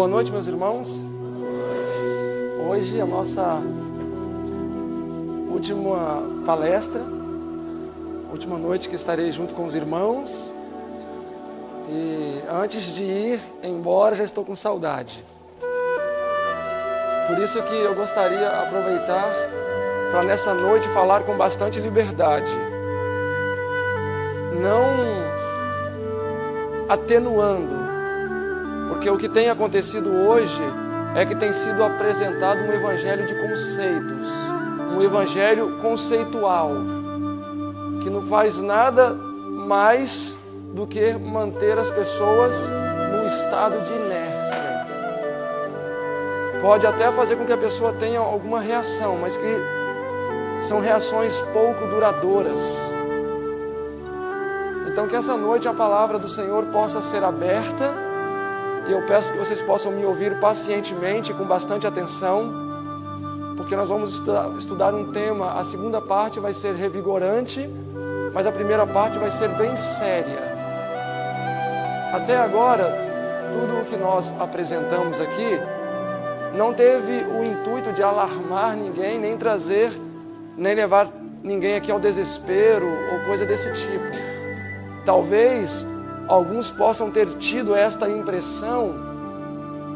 Boa noite, meus irmãos. Hoje a nossa última palestra, última noite que estarei junto com os irmãos. E antes de ir embora, já estou com saudade. Por isso que eu gostaria de aproveitar para nessa noite falar com bastante liberdade. Não atenuando. Porque o que tem acontecido hoje é que tem sido apresentado um evangelho de conceitos, um evangelho conceitual, que não faz nada mais do que manter as pessoas num estado de inércia. Pode até fazer com que a pessoa tenha alguma reação, mas que são reações pouco duradouras. Então que essa noite a palavra do Senhor possa ser aberta. E eu peço que vocês possam me ouvir pacientemente, com bastante atenção, porque nós vamos estudar um tema. A segunda parte vai ser revigorante, mas a primeira parte vai ser bem séria. Até agora, tudo o que nós apresentamos aqui não teve o intuito de alarmar ninguém, nem levar ninguém aqui ao desespero ou coisa desse tipo. Talvez alguns possam ter tido esta impressão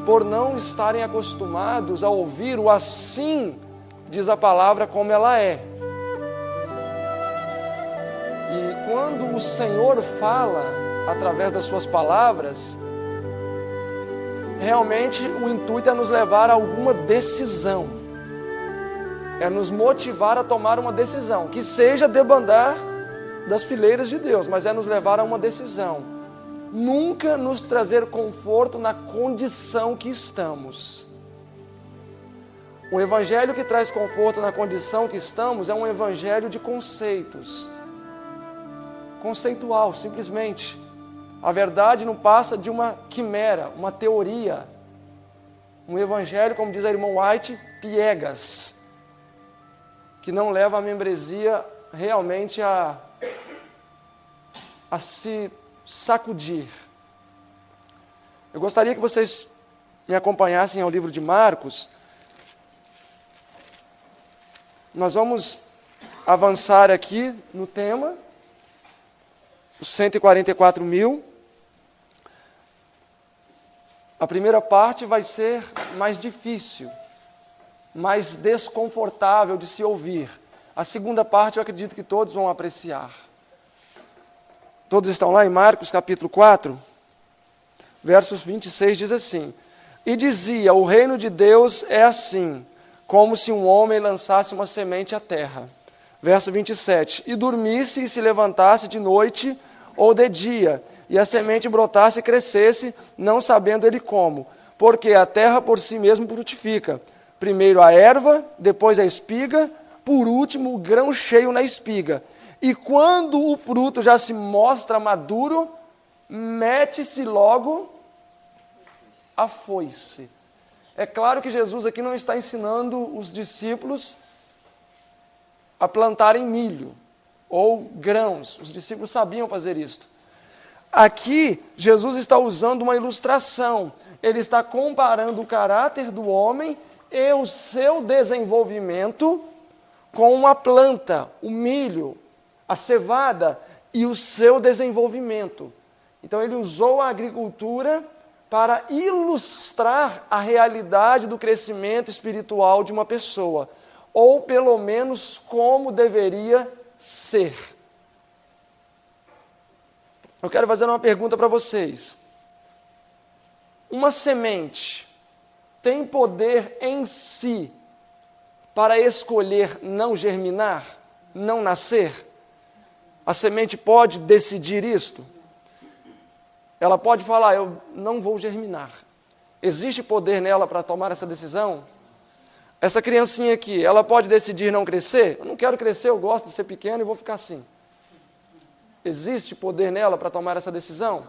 por não estarem acostumados a ouvir o assim diz a palavra como ela é. E quando o Senhor fala através das suas palavras, realmente o intuito é nos levar a alguma decisão, é nos motivar a tomar uma decisão, que seja debandar das fileiras de Deus, mas é nos levar a uma decisão. Nunca nos trazer conforto na condição que estamos. O evangelho que traz conforto na condição que estamos é um evangelho de conceitos. Conceitual, simplesmente. A verdade não passa de uma quimera, uma teoria. Um evangelho, como diz a irmã White, piegas. Que não leva a membresia realmente a se sacudir. Eu gostaria que vocês me acompanhassem ao livro de Marcos. Nós vamos avançar aqui no tema, os 144.000. A primeira parte vai ser mais difícil, mais desconfortável de se ouvir. A segunda parte eu acredito que todos vão apreciar. Todos estão lá em Marcos capítulo 4, versos 26, diz assim: E dizia, o reino de Deus é assim, como se um homem lançasse uma semente à terra. Verso 27, e dormisse e se levantasse de noite ou de dia, e a semente brotasse e crescesse, não sabendo ele como, porque a terra por si mesmo frutifica. Primeiro a erva, depois a espiga, por último o grão cheio na espiga. E quando o fruto já se mostra maduro, mete-se logo a foice. É claro que Jesus aqui não está ensinando os discípulos a plantarem milho ou grãos. Os discípulos sabiam fazer isto. Aqui, Jesus está usando uma ilustração. Ele está comparando o caráter do homem e o seu desenvolvimento com uma planta, o milho, a cevada e o seu desenvolvimento. Então ele usou a agricultura para ilustrar a realidade do crescimento espiritual de uma pessoa, ou pelo menos como deveria ser. Eu quero fazer uma pergunta para vocês. Uma semente tem poder em si para escolher não germinar, não nascer? A semente pode decidir isto? Ela pode falar, eu não vou germinar. Existe poder nela para tomar essa decisão? Essa criancinha aqui, ela pode decidir não crescer? Eu não quero crescer, eu gosto de ser pequeno e vou ficar assim. Existe poder nela para tomar essa decisão?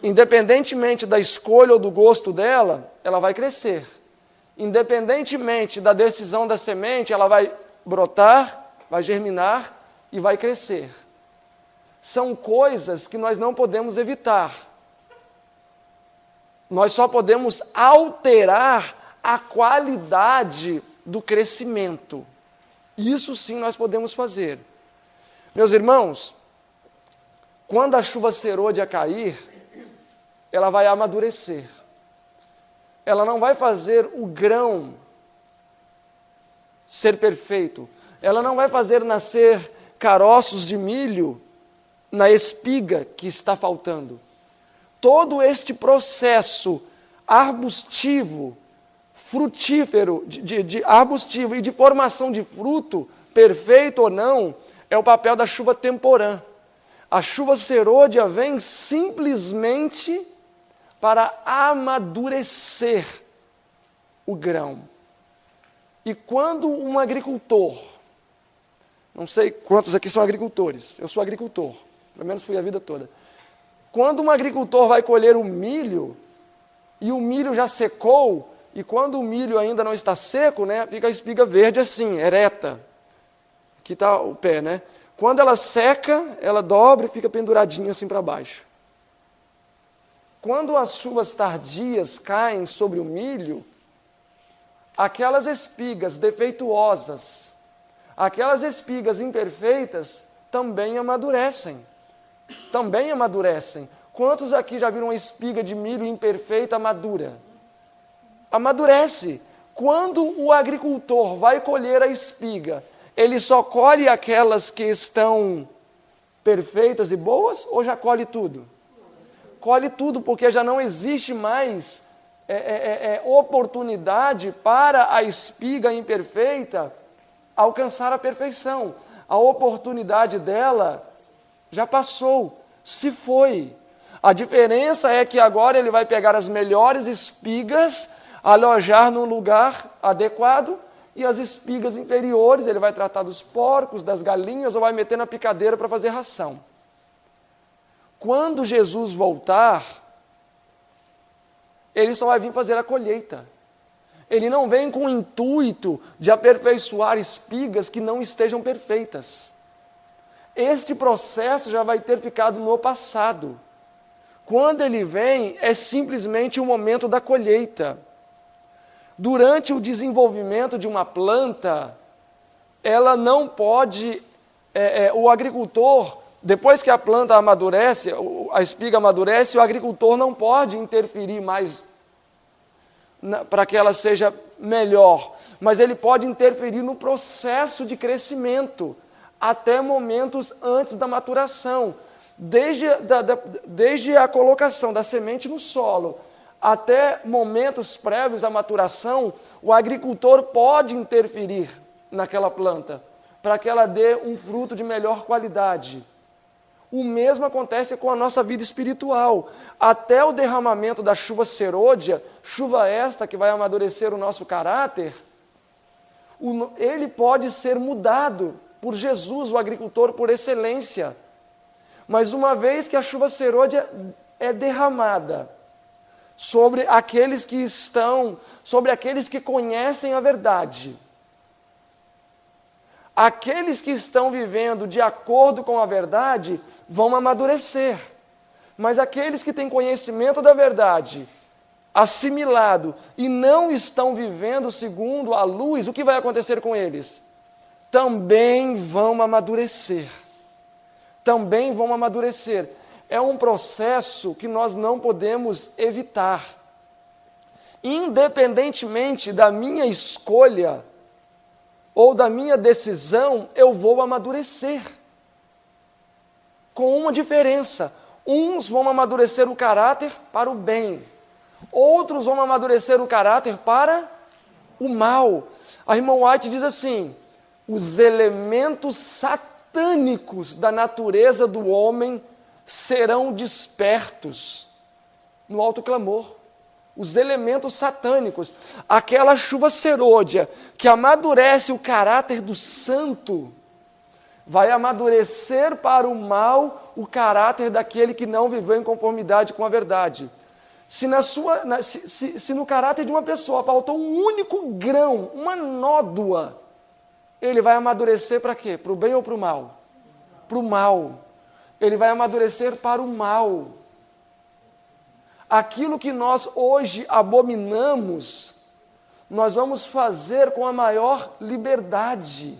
Independentemente da escolha ou do gosto dela, ela vai crescer. Independentemente da decisão da semente, ela vai brotar, vai germinar e vai crescer. São coisas que nós não podemos evitar. Nós só podemos alterar a qualidade do crescimento. Isso sim nós podemos fazer. Meus irmãos, quando a chuva serôdia cair, ela vai amadurecer. Ela não vai fazer o grão ser perfeito. Ela não vai fazer nascer caroços de milho na espiga que está faltando. Todo este processo arbustivo, frutífero, arbustivo e de formação de fruto, perfeito ou não, é o papel da chuva temporã. A chuva serôdia vem simplesmente para amadurecer o grão. E quando um agricultor, não sei quantos aqui são agricultores, eu sou agricultor, pelo menos fui a vida toda. Quando um agricultor vai colher o milho, e o milho já secou, e quando o milho ainda não está seco, né, fica a espiga verde assim, ereta. Aqui está o pé, né? Quando ela seca, ela dobra e fica penduradinha assim para baixo. Quando as chuvas tardias caem sobre o milho, aquelas espigas defeituosas, aquelas espigas imperfeitas, também amadurecem. Também amadurecem. Quantos aqui já viram uma espiga de milho imperfeita madura? Amadurece. Quando o agricultor vai colher a espiga, ele só colhe aquelas que estão perfeitas e boas ou já colhe tudo? Colhe tudo, porque já não existe mais oportunidade para a espiga imperfeita alcançar a perfeição. A oportunidade dela já passou, se foi. A diferença é que agora ele vai pegar as melhores espigas, alojar num lugar adequado, e as espigas inferiores ele vai tratar dos porcos, das galinhas, ou vai meter na picadeira para fazer ração. Quando Jesus voltar, ele só vai vir fazer a colheita. Ele não vem com o intuito de aperfeiçoar espigas que não estejam perfeitas. Este processo já vai ter ficado no passado. Quando ele vem, é simplesmente o momento da colheita. Durante o desenvolvimento de uma planta, ela não pode, o agricultor, depois que a planta amadurece, a espiga amadurece, o agricultor não pode interferir mais para que ela seja melhor, mas ele pode interferir no processo de crescimento, até momentos antes da maturação, desde a colocação da semente no solo, até momentos prévios à maturação, o agricultor pode interferir naquela planta, para que ela dê um fruto de melhor qualidade. O mesmo acontece com a nossa vida espiritual. Até o derramamento da chuva serôdia, chuva esta que vai amadurecer o nosso caráter, ele pode ser mudado por Jesus, o agricultor por excelência. Mas uma vez que a chuva serôdia é derramada sobre aqueles que conhecem a verdade, aqueles que estão vivendo de acordo com a verdade vão amadurecer. Mas aqueles que têm conhecimento da verdade, assimilado, e não estão vivendo segundo a luz, o que vai acontecer com eles? Também vão amadurecer. Também vão amadurecer. É um processo que nós não podemos evitar. Independentemente da minha escolha, ou da minha decisão, eu vou amadurecer. Com uma diferença: uns vão amadurecer o caráter para o bem, outros vão amadurecer o caráter para o mal. A irmã White diz assim: os elementos satânicos da natureza do homem serão despertos no alto clamor. Os elementos satânicos, aquela chuva serôdia que amadurece o caráter do santo, vai amadurecer para o mal o caráter daquele que não viveu em conformidade com a verdade. Se no caráter de uma pessoa faltou um único grão, uma nódoa, ele vai amadurecer para quê? Para o bem ou para o mal? Para o mal. Ele vai amadurecer para o mal. aquilo que nós hoje abominamos, nós vamos fazer com a maior liberdade,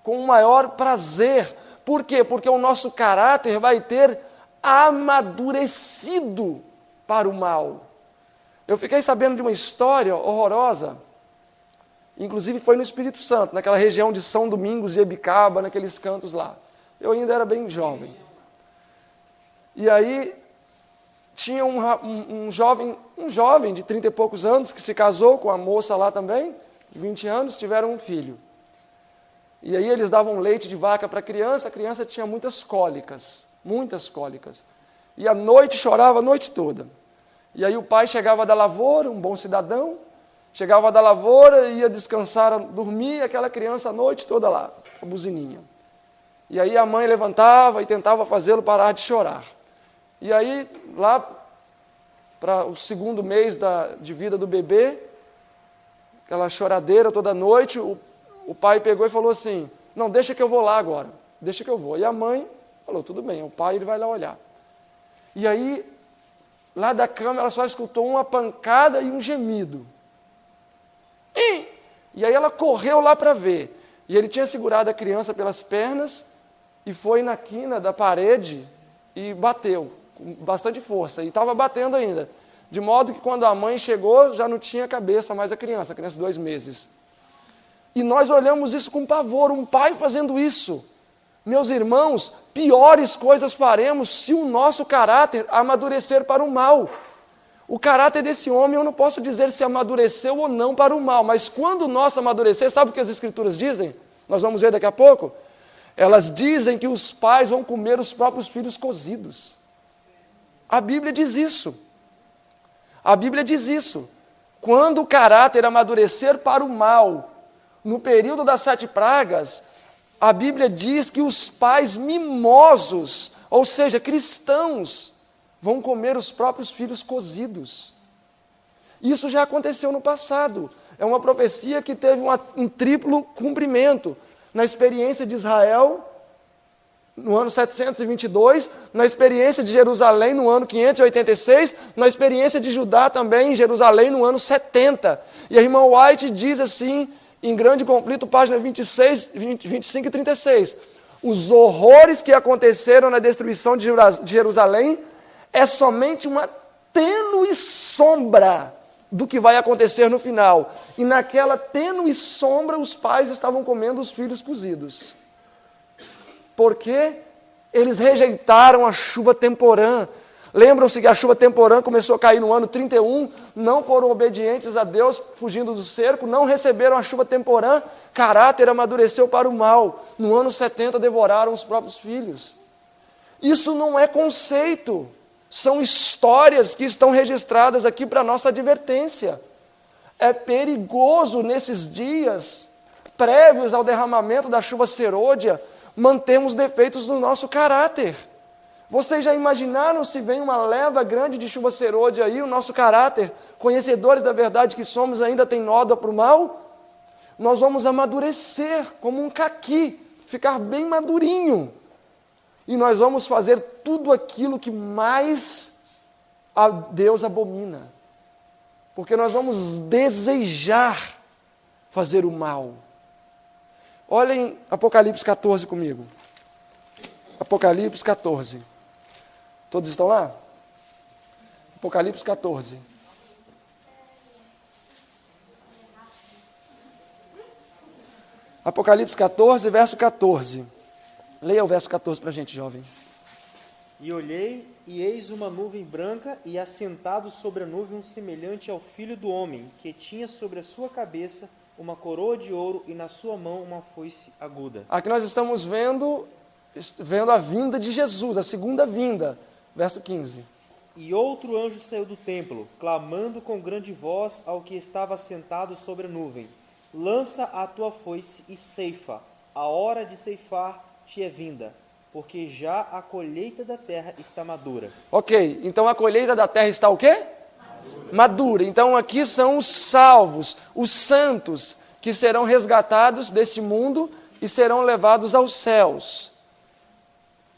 com o maior prazer. Por quê? Porque o nosso caráter vai ter amadurecido para o mal. Eu fiquei sabendo de uma história horrorosa, inclusive foi no Espírito Santo, naquela região de São Domingos e Ebicaba, naqueles cantos lá. Eu ainda era bem jovem. E aí, tinha um jovem de 30 e poucos anos, que se casou com a moça lá também, de 20 anos, tiveram um filho. E aí eles davam leite de vaca para a criança tinha muitas cólicas. E à noite chorava a noite toda. E aí o pai chegava da lavoura, um bom cidadão, chegava da lavoura, ia descansar, dormir, aquela criança a noite toda lá, com a buzininha. E aí a mãe levantava e tentava fazê-lo parar de chorar. E aí, lá para o segundo mês de vida do bebê, aquela choradeira toda noite, o pai pegou e falou assim, não, deixa que eu vou lá agora, deixa que eu vou. E a mãe falou, tudo bem, o pai ele vai lá olhar. E aí, lá da cama, ela só escutou uma pancada e um gemido. E aí ela correu lá para ver. E ele tinha segurado a criança pelas pernas e foi na quina da parede e bateu com bastante força. E estava batendo ainda. De modo que quando a mãe chegou, já não tinha cabeça mais a criança de 2 meses. E nós olhamos isso com pavor, um pai fazendo isso. Meus irmãos, piores coisas faremos se o nosso caráter amadurecer para o mal. O caráter desse homem, eu não posso dizer se amadureceu ou não para o mal, mas quando o nosso amadurecer, sabe o que as Escrituras dizem? Nós vamos ver daqui a pouco. Elas dizem que os pais vão comer os próprios filhos cozidos. A Bíblia diz isso. A Bíblia diz isso. Quando o caráter amadurecer para o mal, no período das 7 pragas, a Bíblia diz que os pais mimosos, ou seja, cristãos, vão comer os próprios filhos cozidos. Isso já aconteceu no passado. É uma profecia que teve um triplo cumprimento. Na experiência de Israel, no ano 722, na experiência de Jerusalém, no ano 586, na experiência de Judá também, em Jerusalém, no ano 70. E a irmã White diz assim, em Grande Conflito, página 25 e 36, os horrores que aconteceram na destruição de Jerusalém é somente uma tênue sombra do que vai acontecer no final. E naquela tênue sombra, os pais estavam comendo os filhos cozidos. Porque eles rejeitaram a chuva temporã. Lembram-se que a chuva temporã começou a cair no ano 31, não foram obedientes a Deus, fugindo do cerco, não receberam a chuva temporã, caráter amadureceu para o mal. No ano 70 devoraram os próprios filhos. Isso não é conceito, são histórias que estão registradas aqui para nossa advertência. É perigoso nesses dias, prévios ao derramamento da chuva serôdia, mantermos defeitos no nosso caráter. Vocês já imaginaram se vem uma leva grande de chuva serôdia aí, o nosso caráter, conhecedores da verdade que somos, ainda tem nódoa para o mal? Nós vamos amadurecer como um caqui, ficar bem madurinho. E nós vamos fazer tudo aquilo que mais a Deus abomina. Porque nós vamos desejar fazer o mal. Olhem Apocalipse 14 comigo. Apocalipse 14. Todos estão lá? Apocalipse 14. Apocalipse 14, verso 14. Leia o verso 14 para a gente, jovem. E olhei, e eis uma nuvem branca, e assentado sobre a nuvem um semelhante ao Filho do Homem, que tinha sobre a sua cabeça uma coroa de ouro, e na sua mão uma foice aguda. Aqui nós estamos vendo a vinda de Jesus, a segunda vinda. Verso 15. E outro anjo saiu do templo, clamando com grande voz ao que estava sentado sobre a nuvem: lança a tua foice e ceifa, a hora de ceifar te é vinda, porque já a colheita da terra está madura. Ok, então a colheita da terra está o quê? Madura. Então aqui são os salvos, os santos, que serão resgatados desse mundo e serão levados aos céus.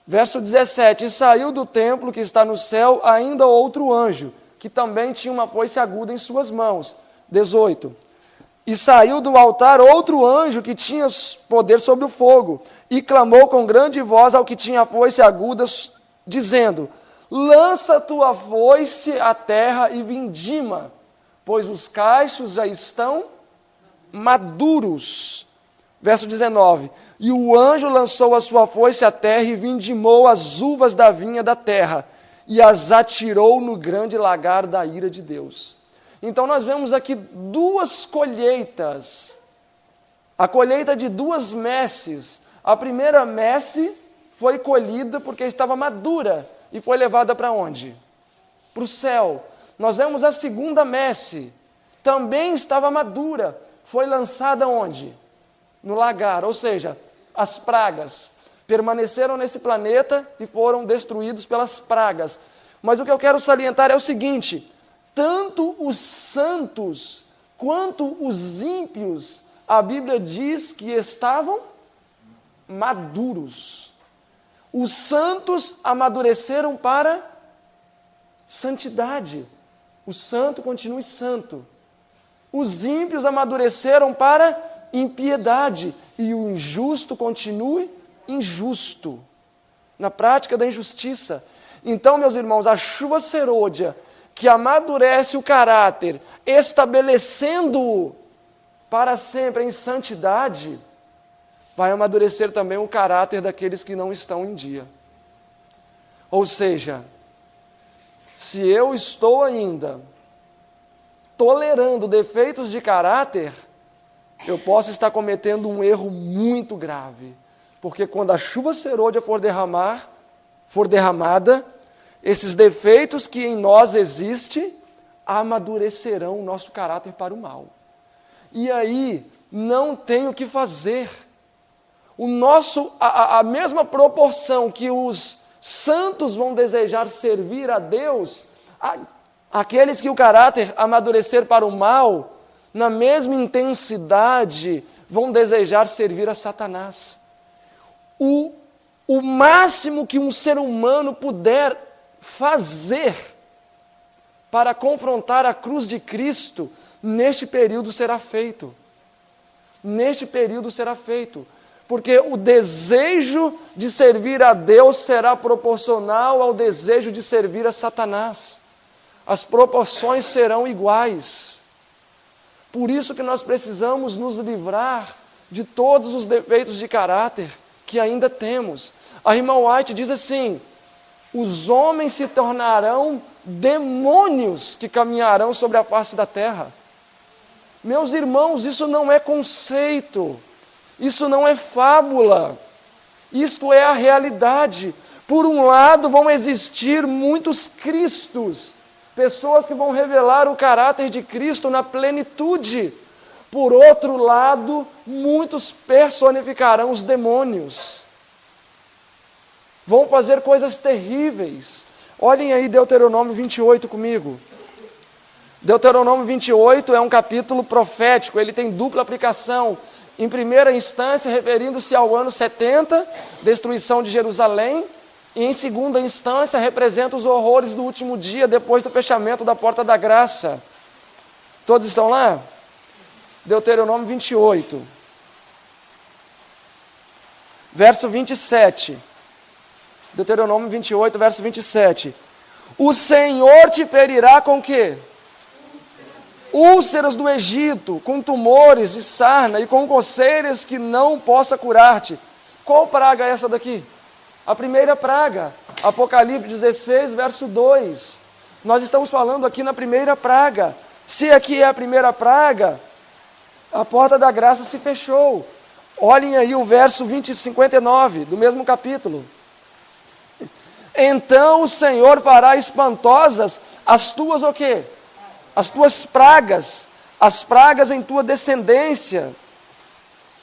Verso 17, e saiu do templo que está no céu ainda outro anjo, que também tinha uma foice aguda em suas mãos. 18, e saiu do altar outro anjo que tinha poder sobre o fogo, e clamou com grande voz ao que tinha a foice aguda, dizendo, lança tua foice à terra e vindima, pois os cachos já estão maduros. Verso 19, e o anjo lançou a sua foice à terra e vindimou as uvas da vinha da terra, e as atirou no grande lagar da ira de Deus. Então nós vemos aqui duas colheitas, a colheita de duas messes. A primeira messe foi colhida porque estava madura, e foi levada para onde? Para o céu. Nós vemos a segunda messe, também estava madura, foi lançada onde? No lagar, ou seja, as pragas permaneceram nesse planeta e foram destruídos pelas pragas. Mas o que eu quero salientar é o seguinte, tanto os santos quanto os ímpios, a Bíblia diz que estavam maduros. Os santos amadureceram para santidade. O santo continue santo. Os ímpios amadureceram para impiedade. E o injusto continue injusto. Na prática da injustiça. Então, meus irmãos, a chuva serôdia, que amadurece o caráter, estabelecendo-o para sempre em santidade, vai amadurecer também o caráter daqueles que não estão em dia. Ou seja, se eu estou ainda tolerando defeitos de caráter, eu posso estar cometendo um erro muito grave. Porque quando a chuva serôdia for derramada, esses defeitos que em nós existem, amadurecerão o nosso caráter para o mal. E aí, não tem o que fazer. A mesma proporção que os santos vão desejar servir a Deus, aqueles que o caráter amadurecer para o mal, na mesma intensidade, vão desejar servir a Satanás. O máximo que um ser humano puder fazer para confrontar a cruz de Cristo, neste período será feito. Neste período será feito. Porque o desejo de servir a Deus será proporcional ao desejo de servir a Satanás. As proporções serão iguais. Por isso que nós precisamos nos livrar de todos os defeitos de caráter que ainda temos. A irmã White diz assim, os homens se tornarão demônios que caminharão sobre a face da terra. Meus irmãos, isso não é conceito, isso não é fábula, isto é a realidade. Por um lado vão existir muitos Cristos, pessoas que vão revelar o caráter de Cristo na plenitude. Por outro lado, muitos personificarão os demônios. Vão fazer coisas terríveis. Olhem aí Deuteronômio 28 comigo. Deuteronômio 28 é um capítulo profético, ele tem dupla aplicação. Em primeira instância, referindo-se ao ano 70, destruição de Jerusalém, e em segunda instância, representa os horrores do último dia, depois do fechamento da porta da graça. Todos estão lá? Deuteronômio 28. Verso 27. Deuteronômio 28, verso 27. O Senhor te ferirá com o quê? Úlceras do Egito, com tumores e sarna, e com coceiras que não possa curar-te. Qual praga é essa daqui? A primeira praga, Apocalipse 16, verso 2. Nós estamos falando aqui na primeira praga. Se aqui é a primeira praga, a porta da graça se fechou. Olhem aí o verso 59, do mesmo capítulo. Então o Senhor fará espantosas as tuas o quê? As tuas pragas, as pragas em tua descendência,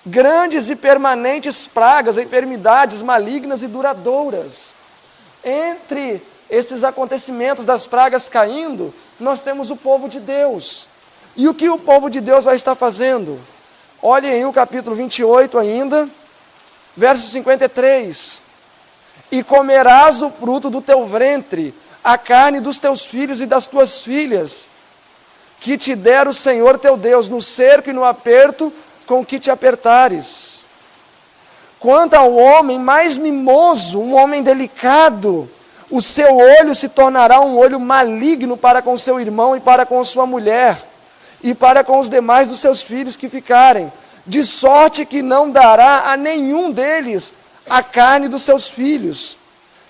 grandes e permanentes pragas, enfermidades malignas e duradouras. Entre esses acontecimentos das pragas caindo, nós temos o povo de Deus. E o que o povo de Deus vai estar fazendo? Olhem aí o capítulo 28 ainda, verso 53. e comerás o fruto do teu ventre, a carne dos teus filhos e das tuas filhas, que te der o Senhor teu Deus, no cerco e no aperto com que te apertares. Quanto ao homem mais mimoso, um homem delicado, o seu olho se tornará um olho maligno para com seu irmão e para com sua mulher, e para com os demais dos seus filhos que ficarem, de sorte que não dará a nenhum deles a carne dos seus filhos,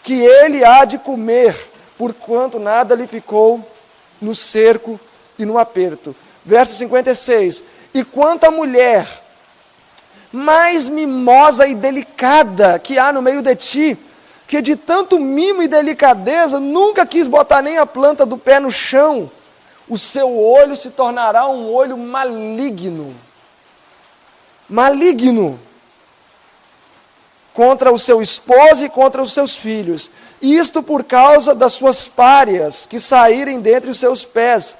que ele há de comer, porquanto nada lhe ficou no cerco e no aperto. Verso 56, e quanto à mulher mais mimosa e delicada que há no meio de ti, que de tanto mimo e delicadeza nunca quis botar nem a planta do pé no chão, o seu olho se tornará um olho maligno. Maligno. Contra o seu esposo e contra os seus filhos. Isto por causa das suas párias que saírem dentre os seus pés,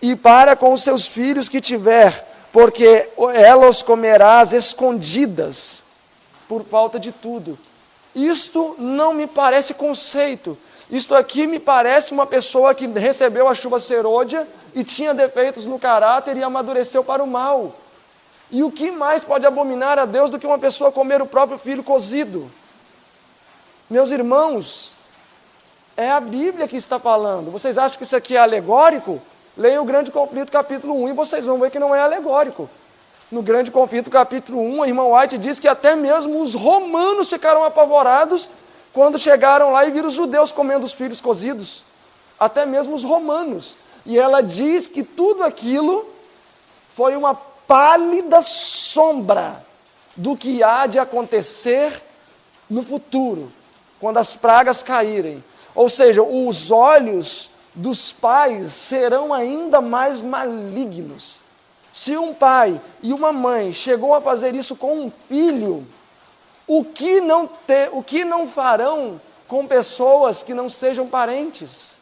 e para com os seus filhos que tiver, porque elas comerás escondidas, por falta de tudo. Isto não me parece conceito. Isto aqui me parece uma pessoa que recebeu a chuva serôdia e tinha defeitos no caráter e amadureceu para o mal. E o que mais pode abominar a Deus do que uma pessoa comer o próprio filho cozido? Meus irmãos, é a Bíblia que está falando. Vocês acham que isso aqui é alegórico? Leiam o Grande Conflito, capítulo 1, e vocês vão ver que não é alegórico. No Grande Conflito, capítulo 1, a irmã White diz que até mesmo os romanos ficaram apavorados quando chegaram lá e viram os judeus comendo os filhos cozidos. Até mesmo os romanos. E ela diz que tudo aquilo foi uma pálida sombra do que há de acontecer no futuro, quando as pragas caírem. Ou seja, os olhos dos pais serão ainda mais malignos. Se um pai e uma mãe chegou a fazer isso com um filho, o que não farão com pessoas que não sejam parentes?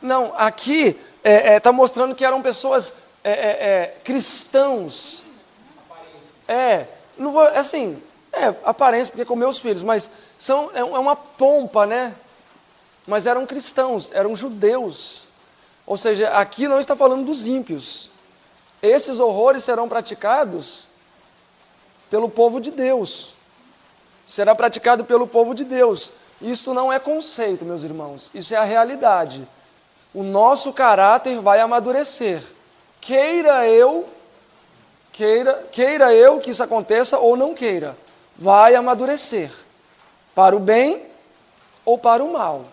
Não, aqui está mostrando que eram pessoas cristãos. Não vou, assim, aparência, porque com meus filhos, mas é uma pompa, né? Mas eram cristãos, eram judeus. Ou seja, aqui não está falando dos ímpios. Esses horrores serão praticados pelo povo de Deus. Será praticado pelo povo de Deus. Isso não é conceito, meus irmãos. Isso é a realidade. O nosso caráter vai amadurecer. Queira eu que isso aconteça ou não queira. Vai amadurecer. Para o bem ou para o mal.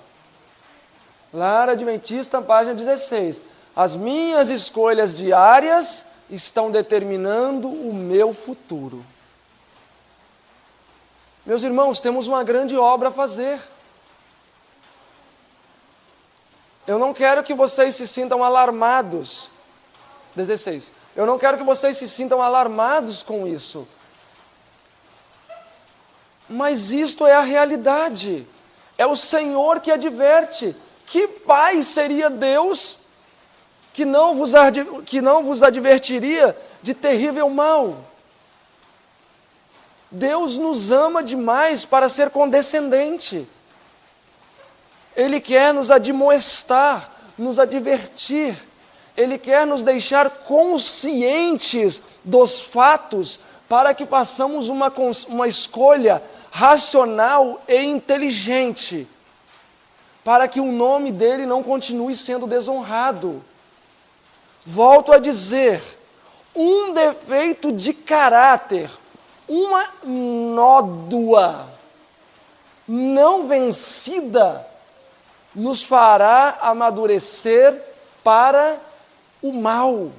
Lar Adventista, página 16. As minhas escolhas diárias estão determinando o meu futuro. Meus irmãos, temos uma grande obra a fazer. Eu não quero que vocês se sintam alarmados. 16. Eu não quero que vocês se sintam alarmados com isso. Mas isto é a realidade. É o Senhor que adverte. Que pai seria Deus que não vos advertiria de terrível mal? Deus nos ama demais para ser condescendente. Ele quer nos admoestar, nos advertir. Ele quer nos deixar conscientes dos fatos para que façamos uma escolha racional e inteligente, para que o nome dele não continue sendo desonrado. Volto a dizer, um defeito de caráter, uma nódoa não vencida, nos fará amadurecer para o mal.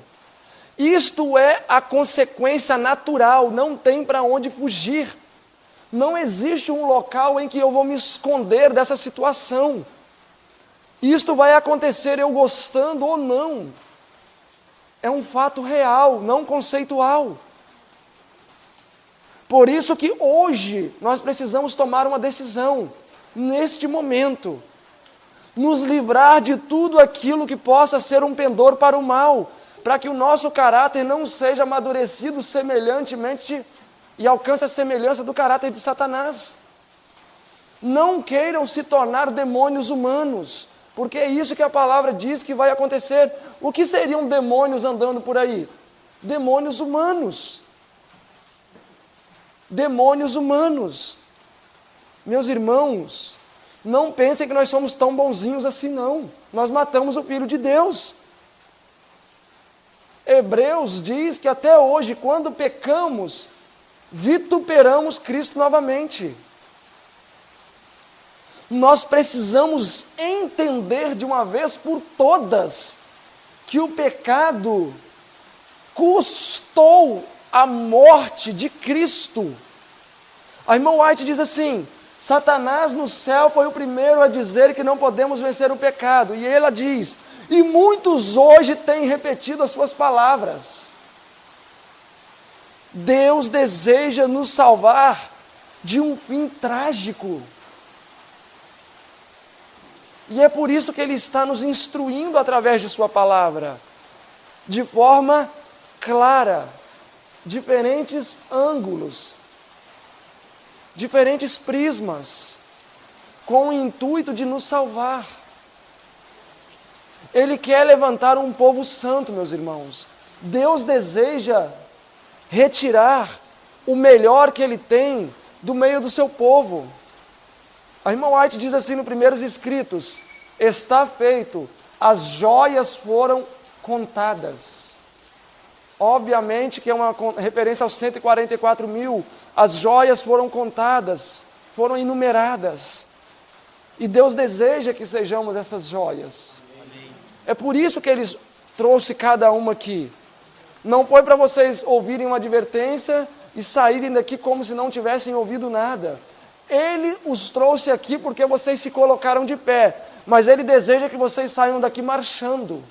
Isto é a consequência natural, não tem para onde fugir. Não existe um local em que eu vou me esconder dessa situação. Isto vai acontecer eu gostando ou não. É um fato real, não conceitual. Por isso que hoje nós precisamos tomar uma decisão, neste momento. Nos livrar de tudo aquilo que possa ser um pendor para o mal, para que o nosso caráter não seja amadurecido semelhantemente e alcance a semelhança do caráter de Satanás. Não queiram se tornar demônios humanos, porque é isso que a palavra diz que vai acontecer. O que seriam demônios andando por aí? Demônios humanos. Demônios humanos. Meus irmãos, não pensem que nós somos tão bonzinhos assim, não. Nós matamos o Filho de Deus. Hebreus diz que até hoje, quando pecamos, vituperamos Cristo novamente. Nós precisamos entender de uma vez por todas que o pecado custou a morte de Cristo. A irmã White diz assim: Satanás no céu foi o primeiro a dizer que não podemos vencer o pecado. E ela diz, e muitos hoje têm repetido as suas palavras. Deus deseja nos salvar de um fim trágico. E é por isso que Ele está nos instruindo através de sua palavra, de forma clara, diferentes ângulos, diferentes prismas, com o intuito de nos salvar. Ele quer levantar um povo santo, meus irmãos. Deus deseja retirar o melhor que Ele tem do meio do seu povo. A irmã White diz assim no Primeiros Escritos: está feito, as joias foram contadas. Obviamente que é uma referência aos 144 mil, as joias foram contadas, foram enumeradas. E Deus deseja que sejamos essas joias. É por isso que Ele trouxe cada uma aqui. Não foi para vocês ouvirem uma advertência e saírem daqui como se não tivessem ouvido nada. Ele os trouxe aqui porque vocês se colocaram de pé, mas Ele deseja que vocês saiam daqui marchando.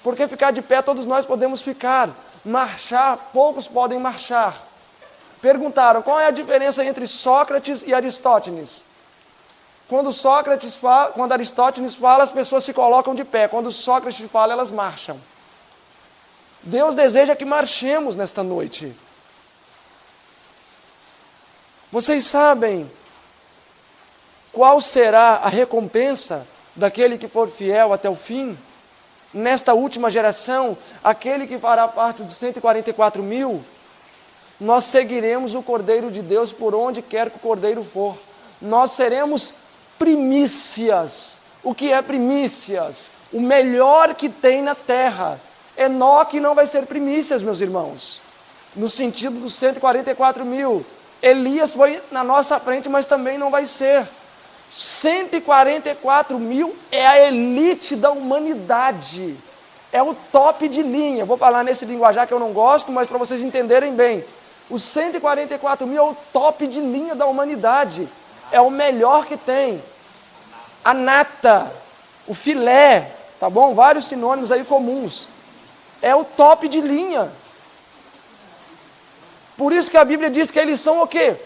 Porque ficar de pé todos nós podemos ficar, marchar, poucos podem marchar. Perguntaram, qual é a diferença entre Sócrates e Aristóteles? Quando Aristóteles fala, as pessoas se colocam de pé. Quando Sócrates fala, elas marcham. Deus deseja que marchemos nesta noite. Vocês sabem qual será a recompensa daquele que for fiel até o fim? Nesta última geração, aquele que fará parte dos 144 mil, nós seguiremos o Cordeiro de Deus por onde quer que o Cordeiro for. Nós seremos primícias. O que é primícias? O melhor que tem na terra. Enoque não vai ser primícias, meus irmãos, no sentido dos 144 mil. Elias foi na nossa frente, mas também não vai ser. 144 mil é a elite da humanidade. É o top de linha. Vou falar nesse linguajar que eu não gosto, mas para vocês entenderem bem. Os 144 mil é o top de linha da humanidade. É o melhor que tem. A nata, o filé, tá bom? Vários sinônimos aí comuns. É o top de linha. Por isso que a Bíblia diz que eles são o quê?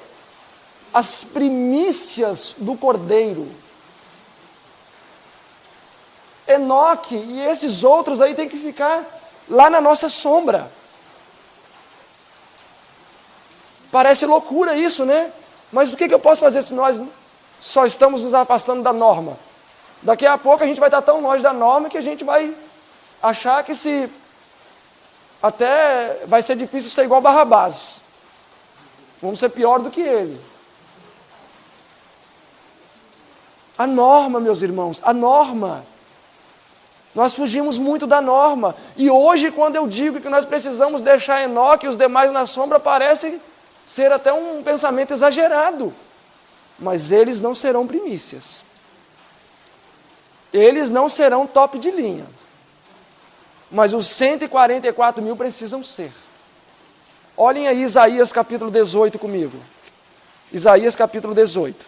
As primícias do Cordeiro. Enoque e esses outros aí tem que ficar lá na nossa sombra. Parece loucura isso, né? Mas o que eu posso fazer se nós só estamos nos afastando da norma? Daqui a pouco a gente vai estar tão longe da norma que a gente vai achar que até vai ser difícil ser igual Barrabás. Vamos ser pior do que ele. A norma, meus irmãos, a norma. Nós fugimos muito da norma. E hoje, quando eu digo que nós precisamos deixar Enoque e os demais na sombra, parece ser até um pensamento exagerado. Mas eles não serão primícias. Eles não serão top de linha. Mas os 144 mil precisam ser. Olhem aí Isaías capítulo 18 comigo. Isaías capítulo 18.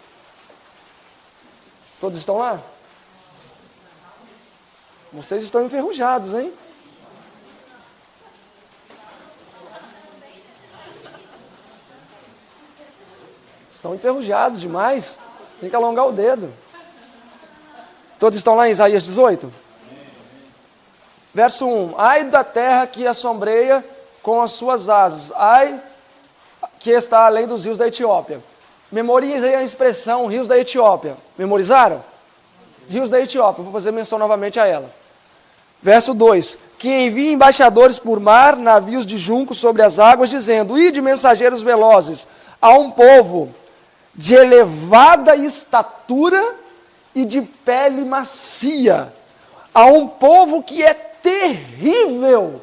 Todos estão lá? Vocês estão enferrujados, hein? Estão enferrujados demais. Tem que alongar o dedo. Todos estão lá em Isaías 18? Verso 1. Ai da terra que assombreia com as suas asas. Ai que está além dos rios da Etiópia. Memorizem a expressão rios da Etiópia. Memorizaram? Rios da Etiópia. Vou fazer menção novamente a ela. Verso 2. Que envia embaixadores por mar, navios de junco sobre as águas, dizendo: ide mensageiros velozes a um povo de elevada estatura e de pele macia, a um povo que é terrível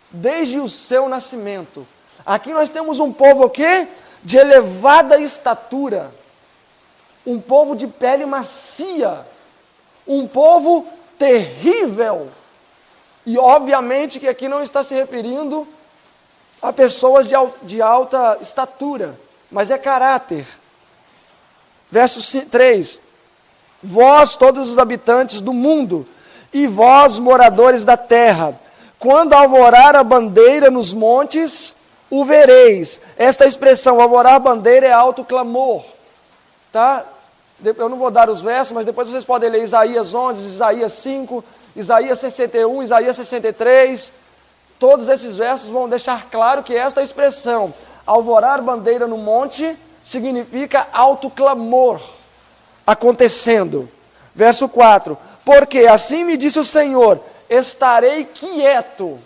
desde o seu nascimento. Aqui nós temos um povo o quê? De elevada estatura, um povo de pele macia, um povo terrível. E obviamente que aqui não está se referindo a pessoas de alta estatura, mas é caráter. Verso 3. Vós, todos os habitantes do mundo, e vós, moradores da terra, quando alvorar a bandeira nos montes, o vereis. Esta expressão, alvorar a bandeira, é alto clamor. Tá? Eu não vou dar os versos, mas depois vocês podem ler Isaías 11, Isaías 5, Isaías 61, Isaías 63. Todos esses versos vão deixar claro que esta expressão, alvorar bandeira no monte, significa alto clamor acontecendo. Verso 4. Porque assim me disse o Senhor, estarei quieto,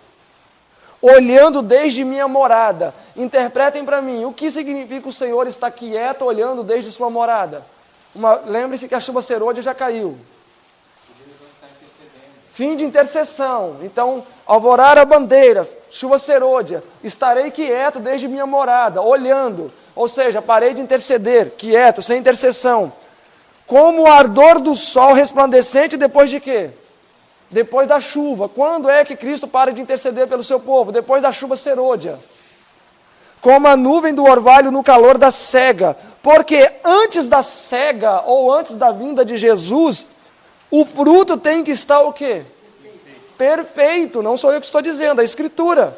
olhando desde minha morada. Interpretem para mim, o que significa o Senhor estar quieto, olhando desde sua morada? Lembre-se que a chuva serôdia já caiu. Fim de intercessão. Então, alvorar a bandeira, chuva serôdia, estarei quieto desde minha morada, olhando. Ou seja, parei de interceder, quieto, sem intercessão. Como o ardor do sol resplandecente depois de quê? Depois da chuva. Quando é que Cristo para de interceder pelo seu povo? Depois da chuva serôdia. Como a nuvem do orvalho no calor da cega. Porque antes da cega, ou antes da vinda de Jesus, o fruto tem que estar o quê? Perfeito. Não sou eu que estou dizendo, é a Escritura.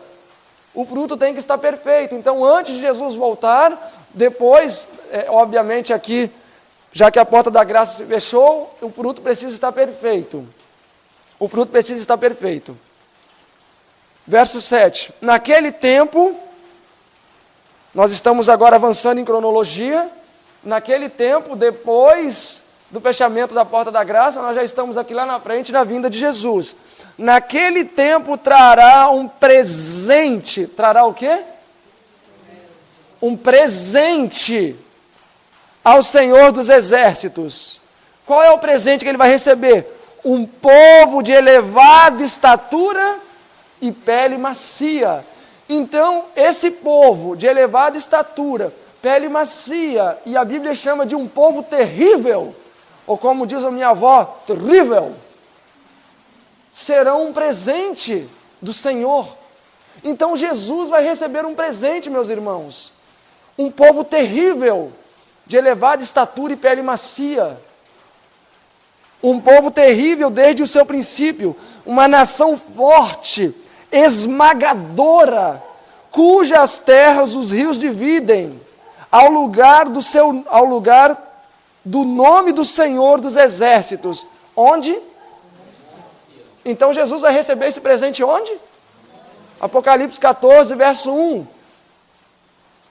O fruto tem que estar perfeito. Então, antes de Jesus voltar, depois, obviamente aqui, já que a porta da graça se fechou, o fruto precisa estar perfeito. O fruto precisa estar perfeito. Verso 7. Naquele tempo, nós estamos agora avançando em cronologia. Naquele tempo, depois do fechamento da porta da graça, nós já estamos aqui lá na frente da vinda de Jesus. Naquele tempo trará um presente. Trará o quê? Um presente ao Senhor dos Exércitos. Qual é o presente que ele vai receber? Um povo de elevada estatura e pele macia. Então, esse povo de elevada estatura, pele macia, e a Bíblia chama de um povo terrível, ou como diz a minha avó, terrível, serão um presente do Senhor. Então, Jesus vai receber um presente, meus irmãos. Um povo terrível, de elevada estatura e pele macia. Um povo terrível desde o seu princípio, uma nação forte, esmagadora, cujas terras os rios dividem, ao lugar do nome do Senhor dos Exércitos. Onde? Então Jesus vai receber esse presente onde? Apocalipse 14, verso 1.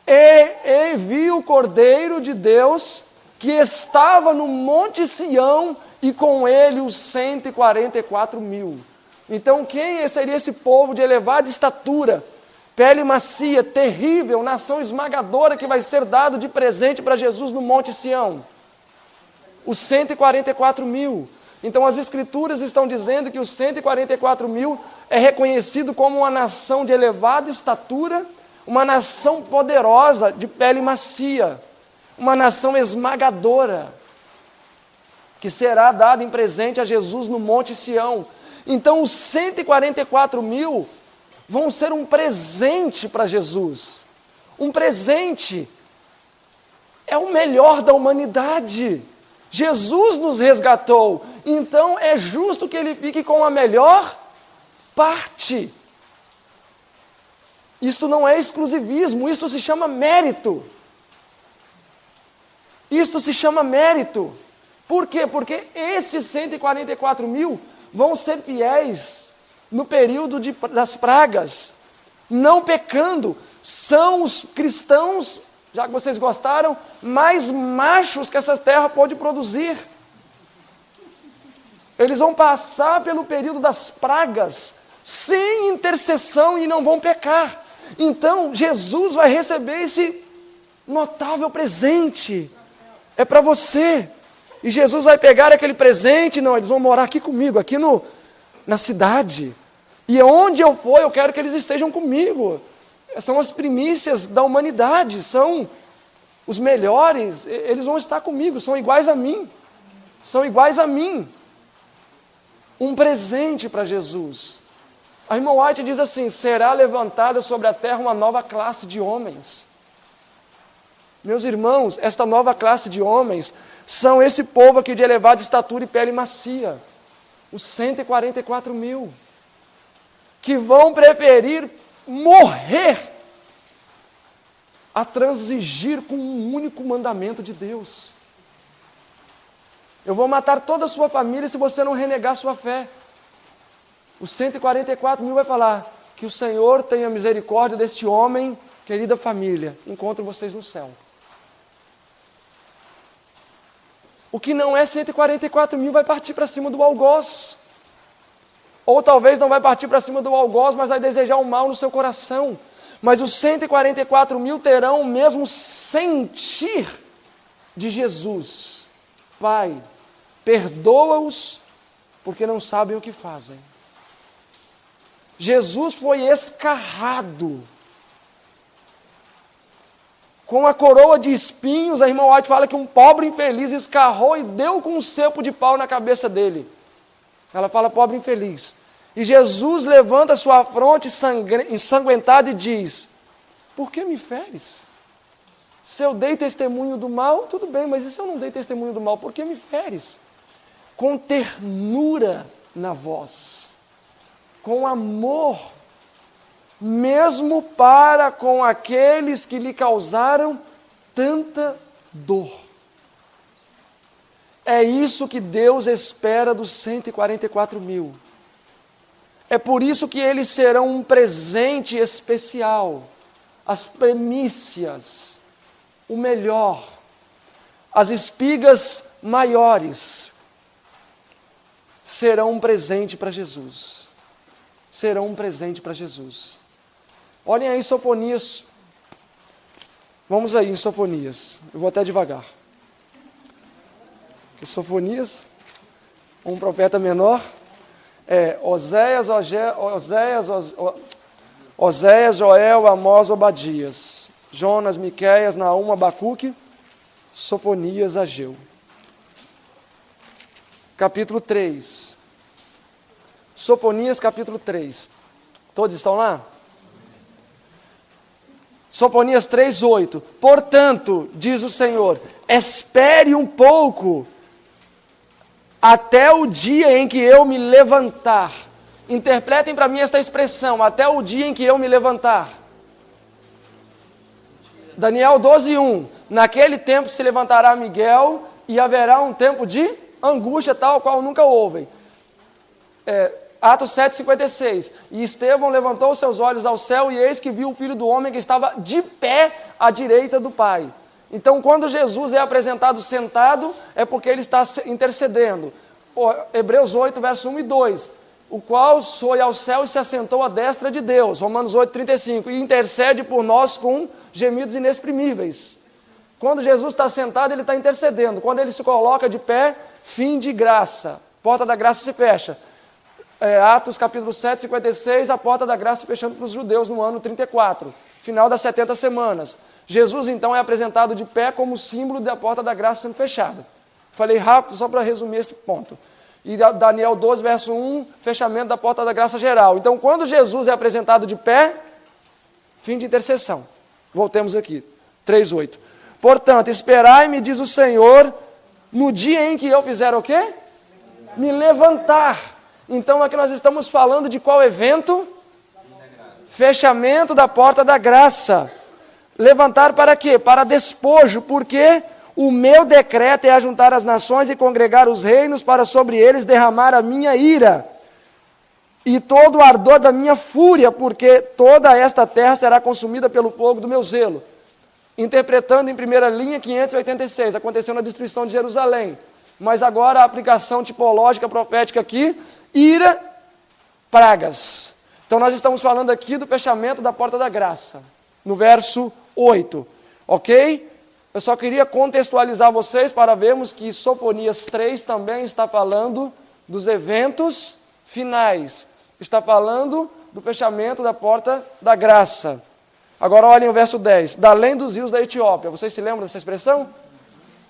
E vi o Cordeiro de Deus que estava no Monte Sião e com ele os 144 mil. Então quem seria esse povo de elevada estatura, pele macia, terrível, nação esmagadora que vai ser dado de presente para Jesus no Monte Sião? Os 144 mil. Então as Escrituras estão dizendo que os 144 mil é reconhecido como uma nação de elevada estatura, uma nação poderosa, de pele macia, uma nação esmagadora, que será dada em presente a Jesus no Monte Sião. Então os 144 mil vão ser um presente para Jesus. Um presente. É o melhor da humanidade. Jesus nos resgatou, então é justo que ele fique com a melhor parte. Isto não é exclusivismo, isto se chama mérito. Isto se chama mérito. Por quê? Porque estes 144 mil vão ser fiéis no período das pragas, não pecando. São os cristãos, já que vocês gostaram, mais machos que essa terra pode produzir. Eles vão passar pelo período das pragas, sem intercessão, e não vão pecar. Então, Jesus vai receber esse notável presente. É para você. E Jesus vai pegar aquele presente, não, eles vão morar aqui comigo, aqui na cidade. E onde eu for, eu quero que eles estejam comigo. São as primícias da humanidade, são os melhores, eles vão estar comigo, são iguais a mim. São iguais a mim. Um presente para Jesus. A irmã White diz assim: será levantada sobre a terra uma nova classe de homens. Meus irmãos, esta nova classe de homens são esse povo aqui de elevada estatura e pele macia, os 144 mil, que vão preferir morrer a transigir com um único mandamento de Deus. Eu vou matar toda a sua família se você não renegar sua fé. Os 144 mil vai falar: que o Senhor tenha misericórdia deste homem, querida família, encontro vocês no céu. O que não é 144 mil vai partir para cima do algoz. Ou talvez não vai partir para cima do algoz, mas vai desejar o mal no seu coração. Mas os 144 mil terão o mesmo sentir de Jesus: Pai, perdoa-os, porque não sabem o que fazem. Jesus foi escarrado com a coroa de espinhos. A irmã White fala que um pobre infeliz escarrou e deu com um cepo de pau na cabeça dele. Ela fala pobre infeliz. E Jesus levanta sua fronte ensanguentada e diz: por que me feres? Se eu dei testemunho do mal, tudo bem, mas e se eu não dei testemunho do mal, por que me feres? Com ternura na voz, com amor, mesmo para com aqueles que lhe causaram tanta dor. É isso que Deus espera dos 144 mil. É por isso que eles serão um presente especial, as primícias, o melhor, as espigas maiores, serão um presente para Jesus. Serão um presente para Jesus. Olhem aí Sofonias. Vamos aí em Sofonias. Eu vou até devagar. Porque Sofonias, um profeta menor, é Oséias, Joel, Amós, Obadias, Jonas, Miqueias, Naum, Abacuque, Sofonias, Ageu. Capítulo 3. Sofonias, capítulo 3. Todos estão lá? Sofonias 3:8. Portanto, diz o Senhor, espere um pouco, até o dia em que eu me levantar. Interpretem para mim esta expressão: até o dia em que eu me levantar. Daniel 12:1. Naquele tempo se levantará Miguel, e haverá um tempo de angústia tal qual nunca houve. Atos 7:56. E Estevão levantou seus olhos ao céu, e eis que viu o Filho do Homem que estava de pé à direita do Pai. Então, quando Jesus é apresentado sentado, é porque ele está intercedendo. Hebreus 8, verso 1 e 2. O qual foi ao céu e se assentou à destra de Deus. Romanos 8:35. E intercede por nós com gemidos inexprimíveis. Quando Jesus está sentado, ele está intercedendo. Quando ele se coloca de pé, fim de graça. Porta da graça se fecha. Atos capítulo 7, 56, a porta da graça fechando para os judeus no ano 34. Final das 70 semanas. Jesus, então, é apresentado de pé como símbolo da porta da graça sendo fechada. Falei rápido só para resumir esse ponto. E Daniel 12, verso 1, fechamento da porta da graça geral. Então, quando Jesus é apresentado de pé, fim de intercessão. Voltemos aqui, 3:8. Portanto, esperai-me, diz o Senhor, no dia em que eu fizer o quê? Me levantar. Então aqui nós estamos falando de qual evento? Fechamento da porta da graça. Levantar para quê? Para despojo, porque o meu decreto é ajuntar as nações e congregar os reinos para sobre eles derramar a minha ira e todo o ardor da minha fúria, porque toda esta terra será consumida pelo fogo do meu zelo. Interpretando em primeira linha, 586, aconteceu na destruição de Jerusalém. Mas agora a aplicação tipológica profética aqui, ira, pragas. Então nós estamos falando aqui do fechamento da porta da graça, no verso 8, ok? Eu só queria contextualizar vocês para vermos que Sofonias 3 também está falando dos eventos finais. Está falando do fechamento da porta da graça. Agora olhem o verso 10. Da além dos rios da Etiópia. Vocês se lembram dessa expressão?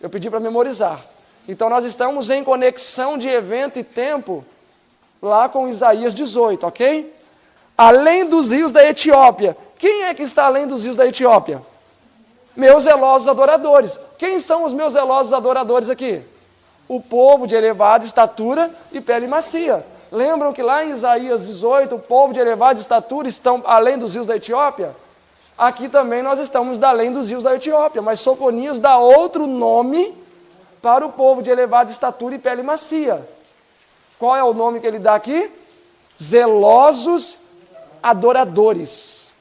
Eu pedi para memorizar. Então nós estamos em conexão de evento e tempo lá com Isaías 18, ok? Além dos rios da Etiópia. Quem é que está além dos rios da Etiópia? Meus zelosos adoradores. Quem são os meus zelosos adoradores aqui? O povo de elevada estatura e pele macia. Lembram que lá em Isaías 18, o povo de elevada estatura estão além dos rios da Etiópia? Aqui também nós estamos além dos rios da Etiópia, mas Sofonias dá outro nome para o povo de elevada estatura e pele macia. Qual é o nome que ele dá aqui? Zelosos adoradores.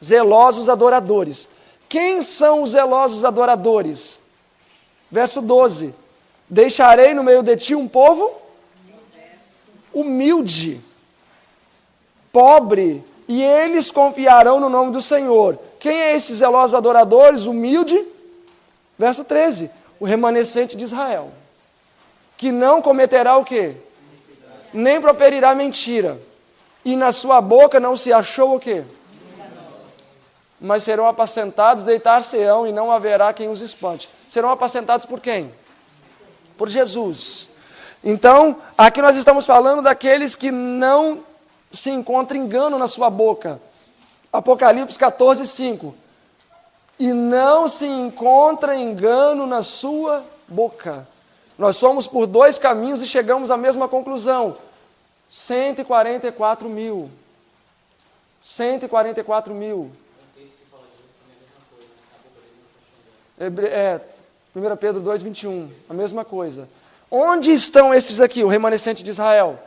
Zelosos adoradores. Quem são os zelosos adoradores? Verso 12. Deixarei no meio de ti um povo humilde, pobre, e eles confiarão no nome do Senhor. Quem é esses zelosos adoradores, humilde? Verso 13. O remanescente de Israel, que não cometerá o quê? Nem proferirá mentira, e na sua boca não se achou o quê? Mas serão apacentados, deitar-se-ão, e não haverá quem os espante. Serão apacentados por quem? Por Jesus. Então, aqui nós estamos falando daqueles que não se encontra engano na sua boca. Apocalipse 14, 5. E não se encontra engano na sua boca. Nós fomos por dois caminhos e chegamos à mesma conclusão. 144 mil. 144 mil. 1 Pedro 2, 21. A mesma coisa. Onde estão esses aqui, o remanescente de Israel?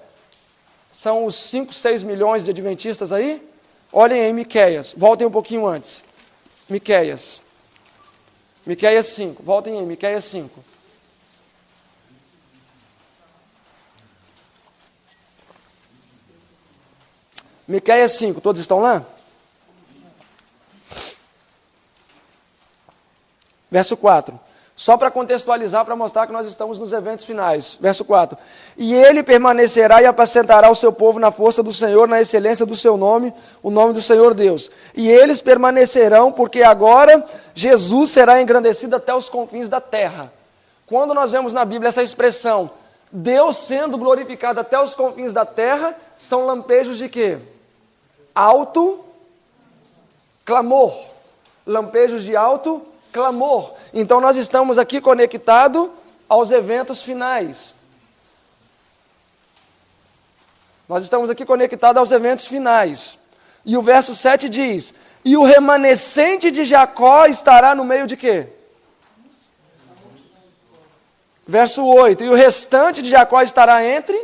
São os 5, 6 milhões de adventistas aí? Olhem aí Miqueias, voltem um pouquinho antes. Miqueias 5, voltem aí, Miqueias 5. Miqueias 5, todos estão lá? Verso 4. Só para contextualizar, para mostrar que nós estamos nos eventos finais. Verso 4. E ele permanecerá e apacentará o seu povo na força do Senhor, na excelência do seu nome, o nome do Senhor Deus. E eles permanecerão, porque agora Jesus será engrandecido até os confins da terra. Quando nós vemos na Bíblia essa expressão, Deus sendo glorificado até os confins da terra, são lampejos de quê? Alto clamor. Lampejos de alto clamor. Então nós estamos aqui conectados aos eventos finais. Nós estamos aqui conectados aos eventos finais. E o verso 7 diz: e o remanescente de Jacó estará no meio de quê? Verso 8, e o restante de Jacó estará entre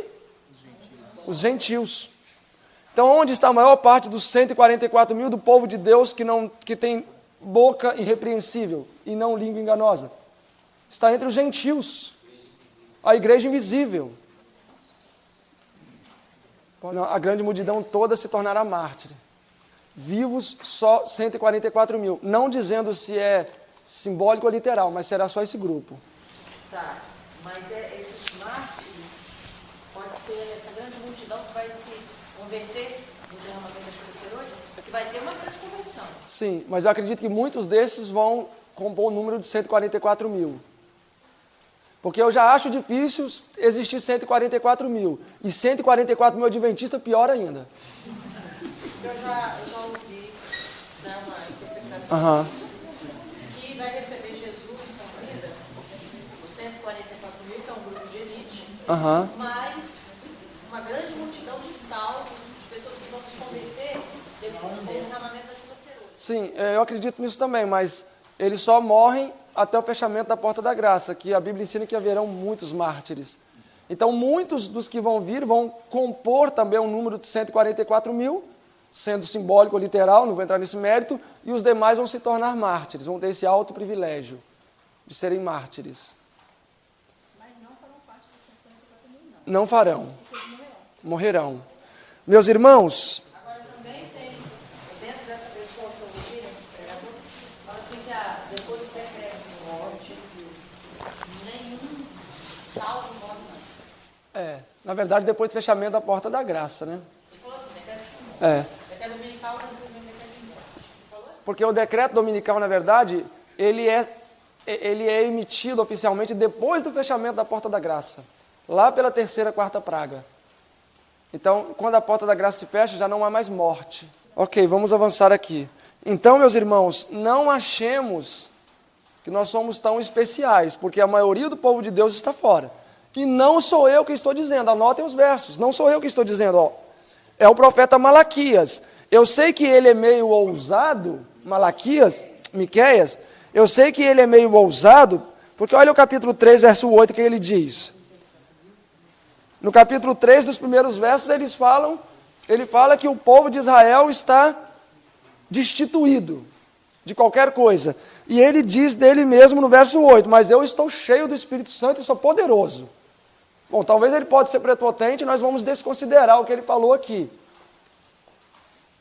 os gentios. Então onde está a maior parte dos 144 mil do povo de Deus que tem boca irrepreensível e não língua enganosa? Está entre os gentios, a igreja invisível. A grande multidão toda se tornará mártir. Vivos só 144 mil. Não dizendo se é simbólico ou literal, mas será só esse grupo. Tá, mas esses mártires, pode ser essa grande multidão que vai se converter no derramamento da chuva hoje, que vai ter uma grande conversão. Sim, mas eu acredito que muitos desses vão compor o número de 144 mil. Porque eu já acho difícil existir 144 mil. E 144 mil adventistas, pior ainda. Eu já ouvi dar uma interpretação que vai receber Jesus na vida, os 144 mil, que é um grupo de elite, Aham. mas uma grande multidão de salvos, de pessoas que vão se converter depois do derramamento da chuva serôdia. Sim, eu acredito nisso também, mas eles só morrem até o fechamento da porta da graça, que a Bíblia ensina que haverão muitos mártires. Então, muitos dos que vão vir vão compor também um número de 144 mil, sendo simbólico ou literal, não vou entrar nesse mérito, e os demais vão se tornar mártires, vão ter esse alto privilégio de serem mártires. Mas não farão parte dos 144 mil, não. Não farão. Morrerão. Meus irmãos, Agora também tem, dentro dessa pessoa que eu ouvi nesse pregador, fala assim que depois do decreto de morte, nenhum salvo morre mais. na verdade, depois do fechamento da porta da graça, né? Ele falou assim, decreto de morte. É, Decreto dominical não tem decreto de morte. Ele falou assim. porque o decreto dominical, na verdade, ele é emitido oficialmente depois do fechamento da porta da graça, lá pela terceira, quarta praga. Então, quando a porta da graça se fecha, já não há mais morte. Ok, vamos avançar aqui. Então, meus irmãos, não achemos que nós somos tão especiais, porque a maioria do povo de Deus está fora. E não sou eu que estou dizendo, anotem os versos, não sou eu que estou dizendo, ó, é o profeta Malaquias. Eu sei que ele é meio ousado, Miqueias, eu sei que ele é meio ousado, porque olha o capítulo 3, verso 8, que ele diz. No capítulo 3, dos primeiros versos, ele fala que o povo de Israel está destituído de qualquer coisa. E ele diz dele mesmo no verso 8, mas eu estou cheio do Espírito Santo e sou poderoso. Bom, talvez ele pode ser prepotente, nós vamos desconsiderar o que ele falou aqui.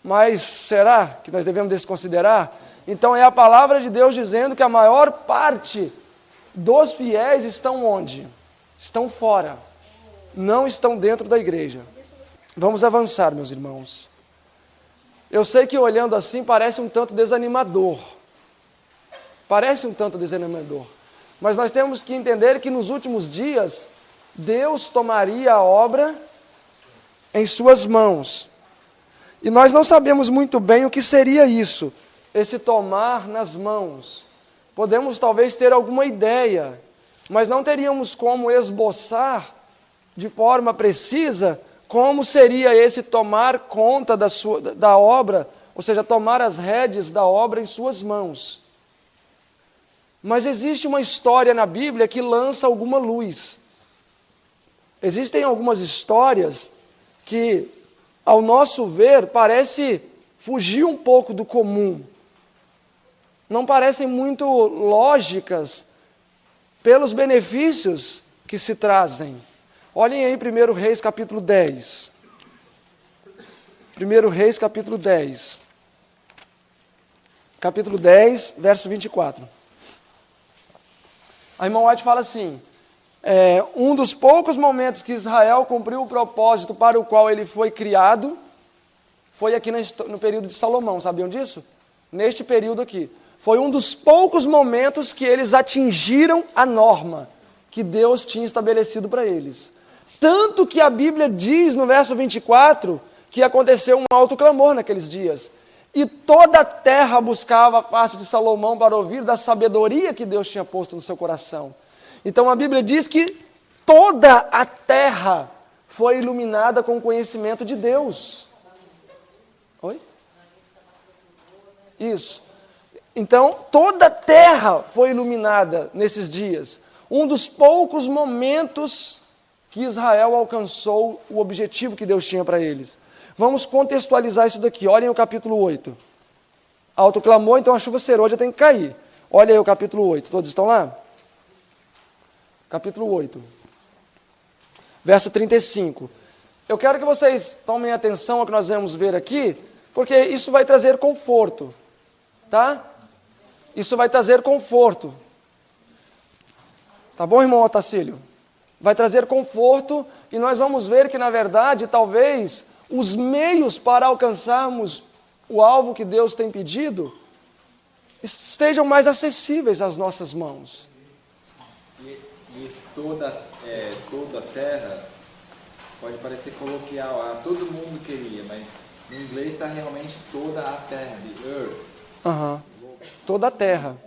Mas será que nós devemos desconsiderar? Então é a palavra de Deus dizendo que a maior parte dos fiéis estão onde? Estão fora. Não estão dentro da igreja. Vamos avançar, meus irmãos. Eu sei que olhando assim parece um tanto desanimador. Parece um tanto desanimador. Mas nós temos que entender que nos últimos dias, Deus tomaria a obra em suas mãos. E nós não sabemos muito bem o que seria isso, esse tomar nas mãos. Podemos talvez ter alguma ideia, mas não teríamos como esboçar de forma precisa como seria esse tomar conta da obra, ou seja, tomar as rédeas da obra em suas mãos. Mas existe uma história na Bíblia que lança alguma luz. Existem algumas histórias que, ao nosso ver, parece fugir um pouco do comum. Não parecem muito lógicas pelos benefícios que se trazem. Olhem aí 1 Reis capítulo 10. 1 Reis capítulo 10. Capítulo 10, verso 24. A irmã White fala assim, um dos poucos momentos que Israel cumpriu o propósito para o qual ele foi criado, foi aqui no período de Salomão, sabiam disso? Neste período aqui. Foi um dos poucos momentos que eles atingiram a norma que Deus tinha estabelecido para eles. Tanto que a Bíblia diz no verso 24 que aconteceu um alto clamor naqueles dias. E toda a terra buscava a face de Salomão para ouvir da sabedoria que Deus tinha posto no seu coração. Então a Bíblia diz que toda a terra foi iluminada com o conhecimento de Deus. Oi? Isso. Então toda a terra foi iluminada nesses dias. Um dos poucos momentos que Israel alcançou o objetivo que Deus tinha para eles. Vamos contextualizar isso daqui. Olhem o capítulo 8. Alto clamor, então a chuva serôdia tem que cair. Olha aí o capítulo 8. Todos estão lá? Capítulo 8. Verso 35. Eu quero que vocês tomem atenção ao que nós vamos ver aqui, porque isso vai trazer conforto. Tá? Isso vai trazer conforto. Tá bom, irmão Otacílio? Vai trazer conforto e nós vamos ver que, na verdade, talvez os meios para alcançarmos o alvo que Deus tem pedido estejam mais acessíveis às nossas mãos. E esse toda a terra pode parecer coloquial, todo mundo queria, mas no inglês está realmente toda a terra, the earth. Toda a terra.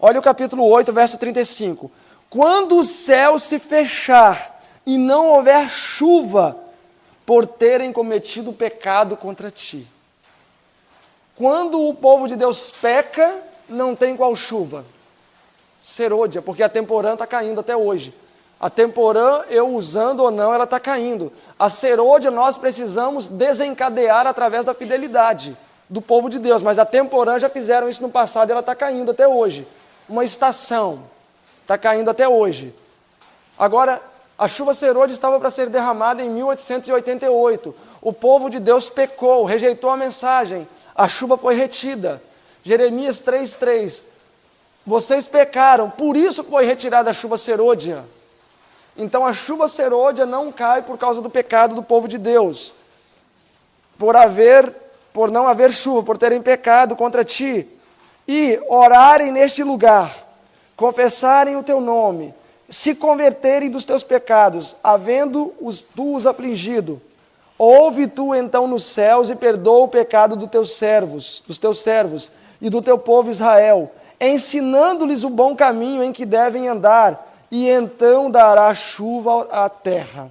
Olha o capítulo 8, verso 35. quando o céu se fechar e não houver chuva, por terem cometido pecado contra ti. Quando o povo de Deus peca, não tem qual chuva? Serôdia, porque a temporã está caindo até hoje. A temporã, eu usando ou não, ela está caindo. A serôdia nós precisamos desencadear através da fidelidade do povo de Deus, mas a temporã já fizeram isso no passado e ela está caindo até hoje. Uma estação está caindo até hoje. Agora, a chuva serôdia estava para ser derramada em 1888. O povo de Deus pecou, rejeitou a mensagem. A chuva foi retida. Jeremias 3:3. Vocês pecaram, por isso foi retirada a chuva serôdia. Então a chuva serôdia não cai por causa do pecado do povo de Deus. Por não haver chuva, por terem pecado contra ti. E orarem neste lugar, confessarem o teu nome, se converterem dos teus pecados, havendo tu os afligido. Ouve tu então nos céus e perdoa o pecado dos teus servos e do teu povo Israel, ensinando-lhes o bom caminho em que devem andar, e então dará chuva à terra,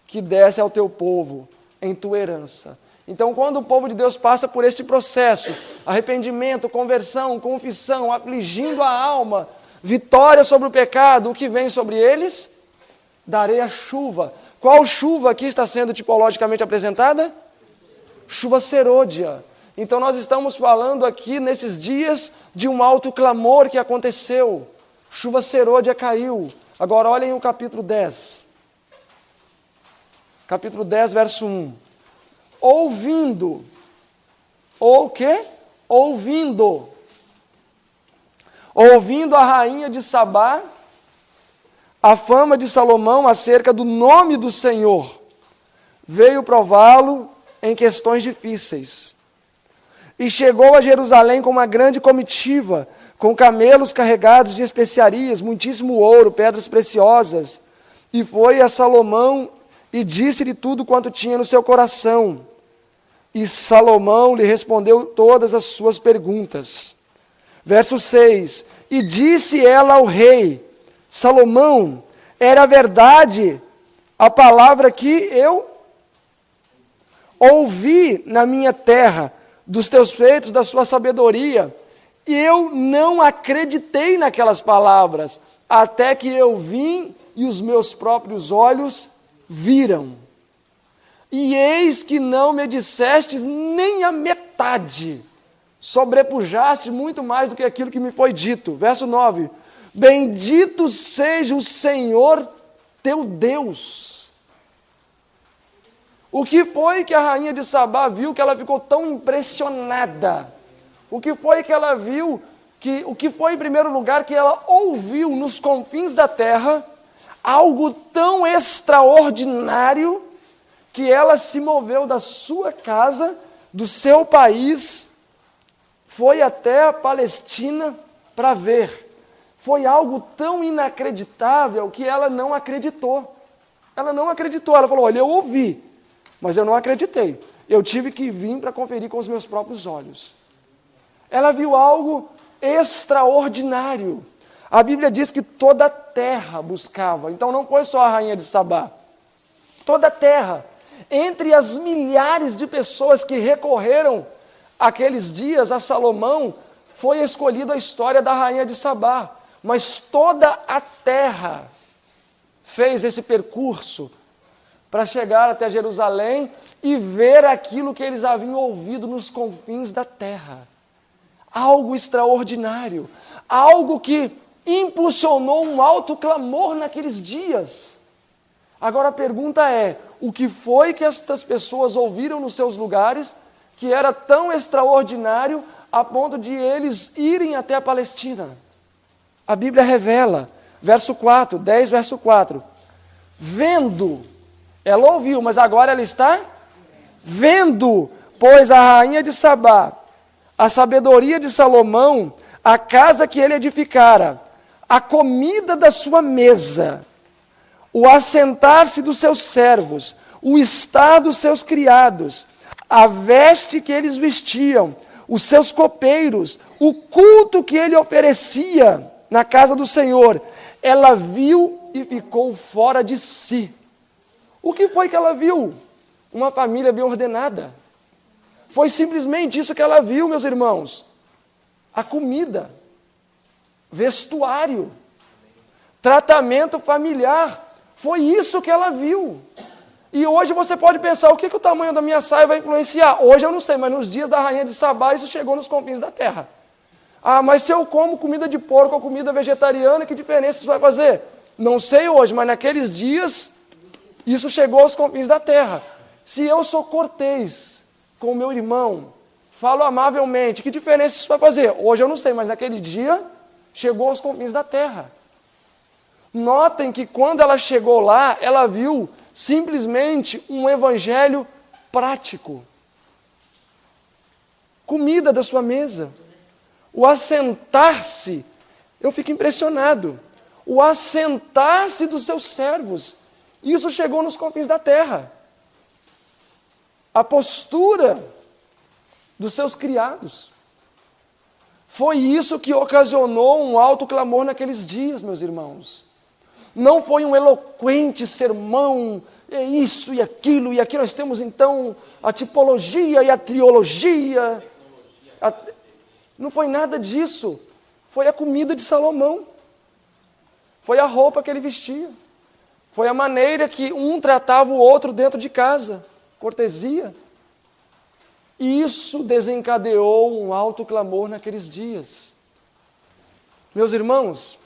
que desce ao teu povo, em tua herança. Então, quando o povo de Deus passa por este processo, arrependimento, conversão, confissão, afligindo a alma, vitória sobre o pecado, o que vem sobre eles? Darei a chuva. Qual chuva aqui está sendo tipologicamente apresentada? Chuva serôdia. Então nós estamos falando aqui nesses dias de um alto clamor que aconteceu. Chuva serôdia caiu. Agora olhem o capítulo 10. Capítulo 10, verso 1. Ouvindo. Ou o quê? Ouvindo. Ouvindo a rainha de Sabá a fama de Salomão acerca do nome do Senhor, veio prová-lo em questões difíceis. E chegou a Jerusalém com uma grande comitiva, com camelos carregados de especiarias, muitíssimo ouro, pedras preciosas. E foi a Salomão e disse-lhe tudo quanto tinha no seu coração. E Salomão lhe respondeu todas as suas perguntas. Verso 6. E disse ela ao rei: Salomão, era verdade a palavra que eu ouvi na minha terra, dos teus feitos, da sua sabedoria, e eu não acreditei naquelas palavras, até que eu vim e os meus próprios olhos viram. E eis que não me dissestes nem a metade, sobrepujaste muito mais do que aquilo que me foi dito. Verso 9. Bendito seja o Senhor teu Deus. O que foi que a rainha de Sabá viu que ela ficou tão impressionada? O que foi que ela viu, o que foi em primeiro lugar que ela ouviu nos confins da terra, algo tão extraordinário, que ela se moveu da sua casa, do seu país, foi até a Palestina para ver. Foi algo tão inacreditável que ela não acreditou. Ela não acreditou, ela falou: olha, eu ouvi, mas eu não acreditei. Eu tive que vir para conferir com os meus próprios olhos. Ela viu algo extraordinário. A Bíblia diz que toda a terra buscava. Então não foi só a rainha de Sabá. Toda a terra. Entre as milhares de pessoas que recorreram aqueles dias a Salomão, foi escolhida a história da rainha de Sabá. Mas toda a terra fez esse percurso para chegar até Jerusalém e ver aquilo que eles haviam ouvido nos confins da terra. Algo extraordinário, algo que impulsionou um alto clamor naqueles dias. Agora a pergunta é: o que foi que estas pessoas ouviram nos seus lugares que era tão extraordinário a ponto de eles irem até a Palestina? A Bíblia revela, verso 4, 10, verso 4. Vendo, ela ouviu, mas agora ela está vendo, pois a rainha de Sabá, a sabedoria de Salomão, a casa que ele edificara, a comida da sua mesa, o assentar-se dos seus servos, o estar dos seus criados, a veste que eles vestiam, os seus copeiros, o culto que ele oferecia na casa do Senhor, Ela viu e ficou fora de si. O que foi que ela viu? Uma família bem ordenada. Foi simplesmente isso que ela viu, meus irmãos. A comida, vestuário, tratamento familiar. Foi isso que ela viu. E hoje você pode pensar, o que o tamanho da minha saia vai influenciar? Hoje eu não sei, mas nos dias da rainha de Sabá isso chegou nos confins da terra. Ah, mas se eu como comida de porco ou comida vegetariana, que diferença isso vai fazer? Não sei hoje, mas naqueles dias isso chegou aos confins da terra. Se eu sou cortês com o meu irmão, falo amavelmente, que diferença isso vai fazer? Hoje eu não sei, mas naquele dia chegou aos confins da terra. Notem que quando ela chegou lá, ela viu simplesmente um evangelho prático. Comida da sua mesa. O assentar-se, eu fico impressionado. O assentar-se dos seus servos. Isso chegou nos confins da terra. A postura dos seus criados. Foi isso que ocasionou um alto clamor naqueles dias, meus irmãos. Não foi um eloquente sermão, é isso e aquilo, e aqui nós temos então a tipologia e a triologia. Não foi nada disso. Foi a comida de Salomão. Foi a roupa que ele vestia. Foi a maneira que um tratava o outro dentro de casa. Cortesia. E isso desencadeou um alto clamor naqueles dias. Meus irmãos,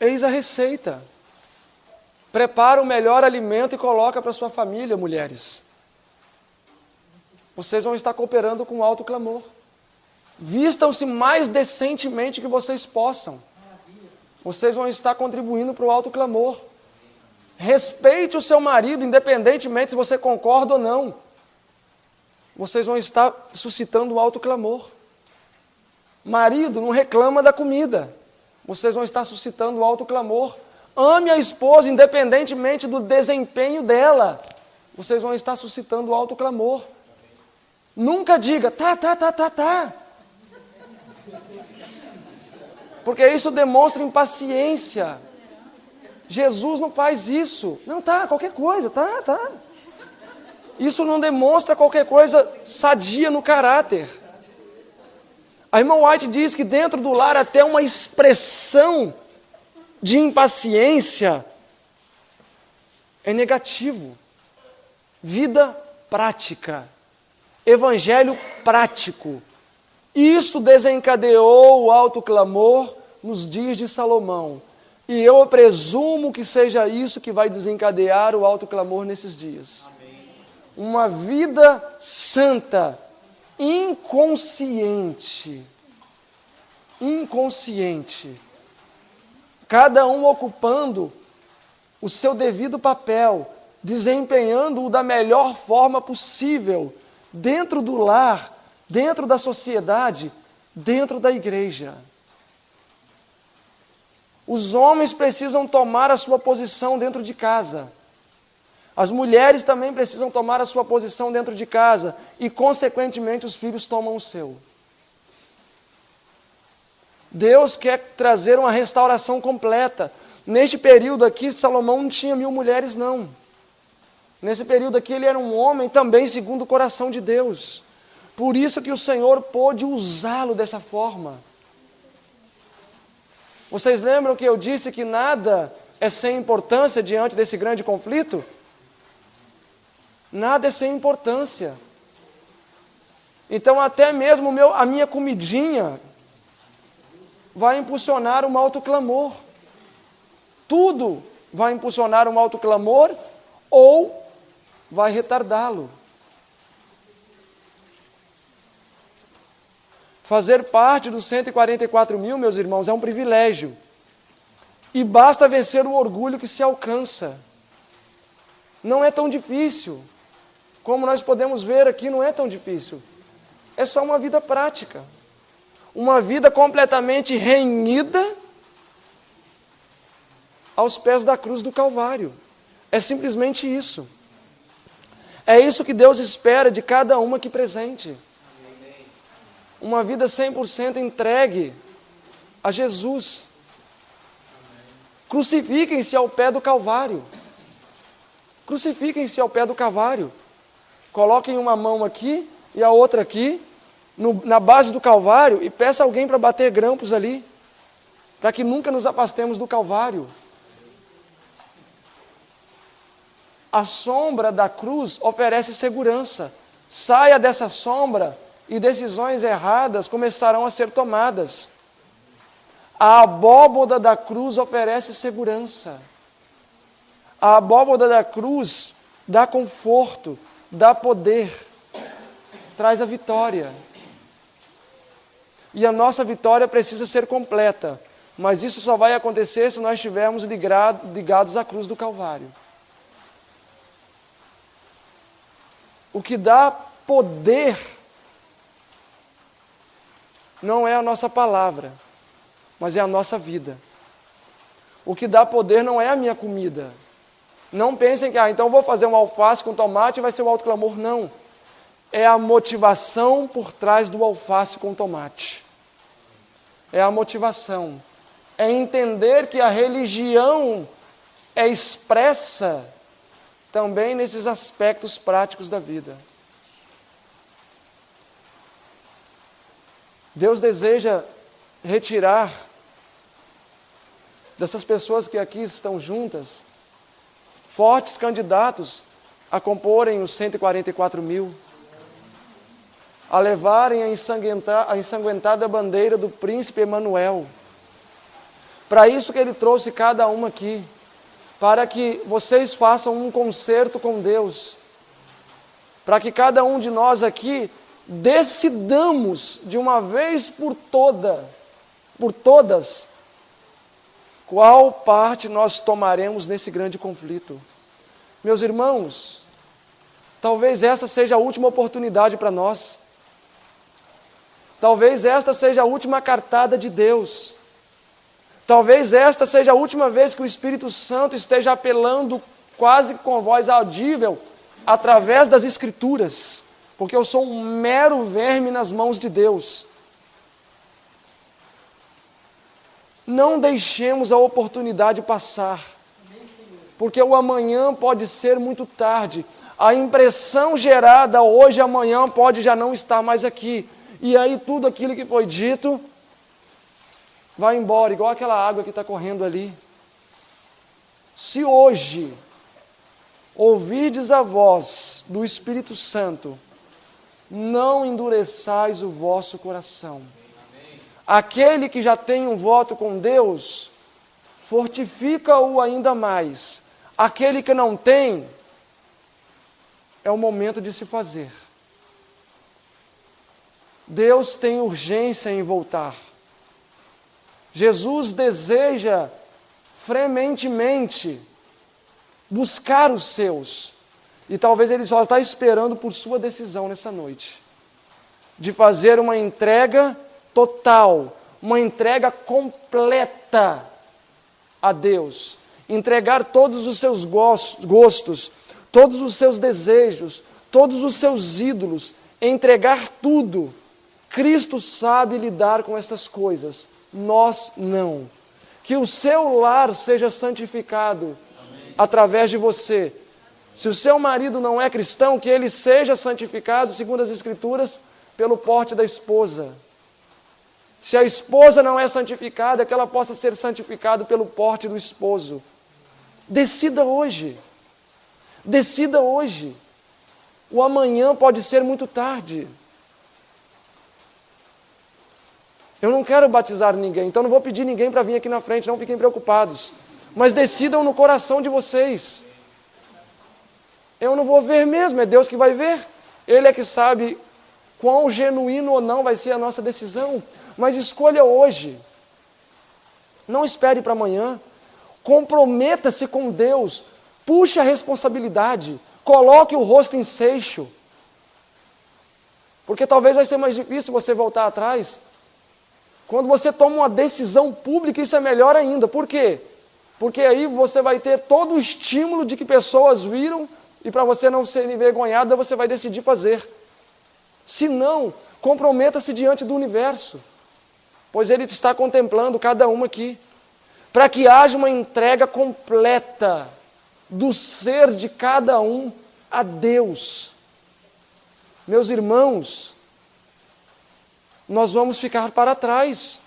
eis a receita. Prepara o melhor alimento e coloca para sua família, mulheres. Vocês vão estar cooperando com alto clamor. Vistam-se mais decentemente que vocês possam. Vocês vão estar contribuindo para o alto clamor. Respeite o seu marido, independentemente se você concorda ou não. Vocês vão estar suscitando o alto clamor. Marido, não reclama da comida. Vocês vão estar suscitando o alto clamor. Ame a esposa, independentemente do desempenho dela. Vocês vão estar suscitando o alto clamor. Nunca diga, tá. Porque isso demonstra impaciência. Jesus não faz isso. Não, qualquer coisa, tá. Isso não demonstra qualquer coisa sadia no caráter. A irmã White diz que dentro do lar até uma expressão de impaciência é negativo. Vida prática. Evangelho prático. Isso desencadeou o alto clamor nos dias de Salomão. E eu presumo que seja isso que vai desencadear o alto clamor nesses dias. Amém. Uma vida santa, inconsciente. Cada um ocupando o seu devido papel, desempenhando-o da melhor forma possível, dentro do lar, dentro da sociedade, dentro da igreja. Os homens precisam tomar a sua posição dentro de casa. As mulheres também precisam tomar a sua posição dentro de casa. E, consequentemente, os filhos tomam o seu. Deus quer trazer uma restauração completa. Neste período aqui, Salomão não tinha 1000 mulheres, não. Nesse período aqui, ele era um homem também segundo o coração de Deus. Por isso que o Senhor pôde usá-lo dessa forma. Vocês lembram que eu disse que nada é sem importância diante desse grande conflito? Nada é sem importância. Então até mesmo a minha comidinha vai impulsionar um alto clamor. Tudo vai impulsionar um alto clamor ou vai retardá-lo. Fazer parte dos 144 mil, meus irmãos, é um privilégio. E basta vencer o orgulho que se alcança. Não é tão difícil. Como nós podemos ver aqui, não é tão difícil. É só uma vida prática. Uma vida completamente renhida aos pés da cruz do Calvário. É simplesmente isso. É isso que Deus espera de cada uma aqui presente. Uma vida 100% entregue a Jesus. Crucifiquem-se ao pé do Calvário. Crucifiquem-se ao pé do Calvário. Coloquem uma mão aqui e a outra aqui, na base do Calvário, e peça alguém para bater grampos ali, para que nunca nos afastemos do Calvário. A sombra da cruz oferece segurança. Saia dessa sombra e decisões erradas começarão a ser tomadas. A abóboda da cruz oferece segurança. A abóboda da cruz dá conforto, dá poder, traz a vitória. E a nossa vitória precisa ser completa, mas isso só vai acontecer se nós estivermos ligados à cruz do Calvário. O que dá poder não é a nossa palavra, mas é a nossa vida. O que dá poder não é a minha comida. Não pensem que, então vou fazer um alface com tomate e vai ser o alto clamor. Não. É a motivação por trás do alface com tomate. É a motivação. É entender que a religião é expressa também nesses aspectos práticos da vida. Deus deseja retirar dessas pessoas que aqui estão juntas fortes candidatos a comporem os 144 mil, a levarem a ensanguentada bandeira do príncipe Emanuel. Para isso que ele trouxe cada um aqui, para que vocês façam um concerto com Deus, para que cada um de nós aqui decidamos de uma vez por todas, qual parte nós tomaremos nesse grande conflito. Meus irmãos, talvez essa seja a última oportunidade para nós. Talvez esta seja a última cartada de Deus. Talvez esta seja a última vez que o Espírito Santo esteja apelando quase com voz audível através das Escrituras, porque eu sou um mero verme nas mãos de Deus. Não deixemos a oportunidade passar, porque o amanhã pode ser muito tarde. A impressão gerada hoje, amanhã, pode já não estar mais aqui. E aí tudo aquilo que foi dito vai embora, igual aquela água que está correndo ali. Se hoje ouvirdes a voz do Espírito Santo, não endureçais o vosso coração. Aquele que já tem um voto com Deus, fortifica-o ainda mais. Aquele que não tem, é o momento de se fazer. Deus tem urgência em voltar. Jesus deseja frementemente buscar os seus. E talvez Ele só está esperando por sua decisão nessa noite, de fazer uma entrega total, uma entrega completa a Deus. Entregar todos os seus gostos, todos os seus desejos, todos os seus ídolos, entregar tudo. Cristo sabe lidar com estas coisas, nós não. Que o seu lar seja santificado através de você. Se o seu marido não é cristão, que ele seja santificado, segundo as Escrituras, pelo porte da esposa. Se a esposa não é santificada, que ela possa ser santificada pelo porte do esposo. Decida hoje. Decida hoje. O amanhã pode ser muito tarde. Eu não quero batizar ninguém, então não vou pedir ninguém para vir aqui na frente, não fiquem preocupados. Mas decidam no coração de vocês. Eu não vou ver mesmo, é Deus que vai ver. Ele é que sabe quão genuíno ou não vai ser a nossa decisão. Mas escolha hoje. Não espere para amanhã. Comprometa-se com Deus. Puxe a responsabilidade. Coloque o rosto em seixo. Porque talvez vai ser mais difícil você voltar atrás. Quando você toma uma decisão pública, isso é melhor ainda. Por quê? Porque aí você vai ter todo o estímulo de que pessoas viram e para você não ser envergonhada, você vai decidir fazer. Se não, comprometa-se diante do universo, pois Ele está contemplando cada um aqui. para que haja uma entrega completa do ser de cada um a Deus. Meus irmãos, nós vamos ficar para trás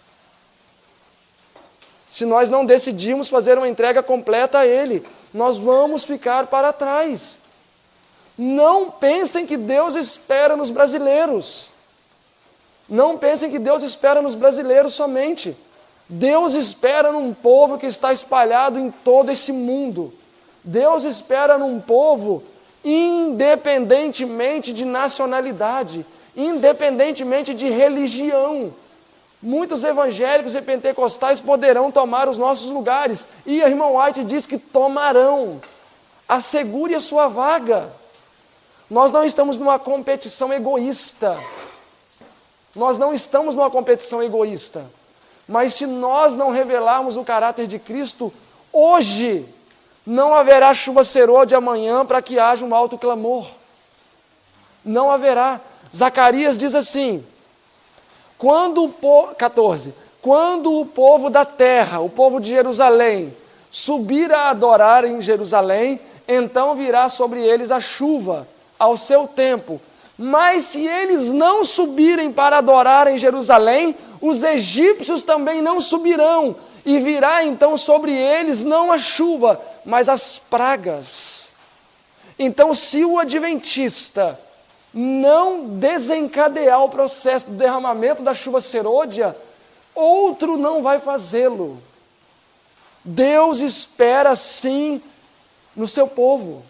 se nós não decidirmos fazer uma entrega completa a Ele. Nós vamos ficar para trás. Não pensem que Deus espera nos brasileiros. Não pensem que Deus espera nos brasileiros somente. Deus espera num povo que está espalhado em todo esse mundo. Deus espera num povo independentemente de nacionalidade, independentemente de religião. Muitos evangélicos e pentecostais poderão tomar os nossos lugares. E a irmã White diz que tomarão. Assegure a sua vaga. Nós não estamos numa competição egoísta. Nós não estamos numa competição egoísta. Mas se nós não revelarmos o caráter de Cristo, hoje não haverá chuva serôdia amanhã para que haja um alto clamor. Não haverá. Zacarias diz assim, 14, quando o povo da terra, o povo de Jerusalém, subir a adorar em Jerusalém, então virá sobre eles a chuva, ao seu tempo. Mas se eles não subirem para adorar em Jerusalém, os egípcios também não subirão, e virá então sobre eles não a chuva, mas as pragas. Então, se o adventista não desencadear o processo do derramamento da chuva serôdia, outro não vai fazê-lo. Deus espera sim no seu povo.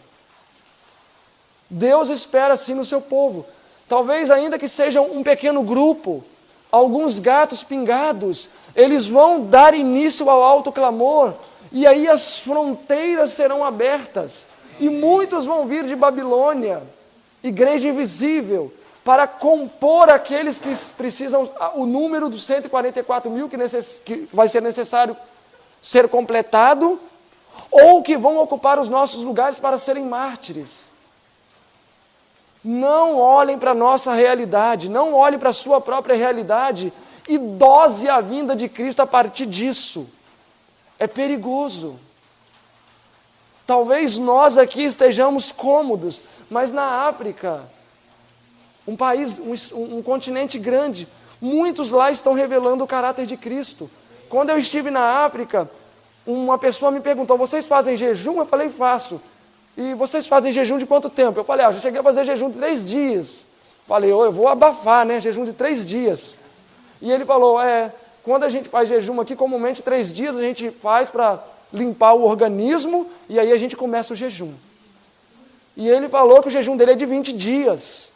Deus espera sim no seu povo. Talvez ainda que seja um pequeno grupo, alguns gatos pingados, eles vão dar início ao alto clamor, e aí as fronteiras serão abertas, e muitos vão vir de Babilônia, igreja invisível, para compor aqueles que precisam, o número dos 144 mil que vai ser necessário ser completado, ou que vão ocupar os nossos lugares para serem mártires. Não olhem para a nossa realidade, não olhem para a sua própria realidade e dose a vinda de Cristo a partir disso. É perigoso. Talvez nós aqui estejamos cômodos, mas na África, um país, um continente grande, muitos lá estão revelando o caráter de Cristo. Quando eu estive na África, uma pessoa me perguntou, vocês fazem jejum? Eu falei, faço. E vocês fazem jejum de quanto tempo? Eu falei, já cheguei a fazer jejum de 3 dias. Falei, eu vou abafar, né? Jejum de 3 dias. E ele falou, quando a gente faz jejum aqui, comumente 3 dias a gente faz para limpar o organismo, e aí a gente começa o jejum. E ele falou que o jejum dele é de 20 dias.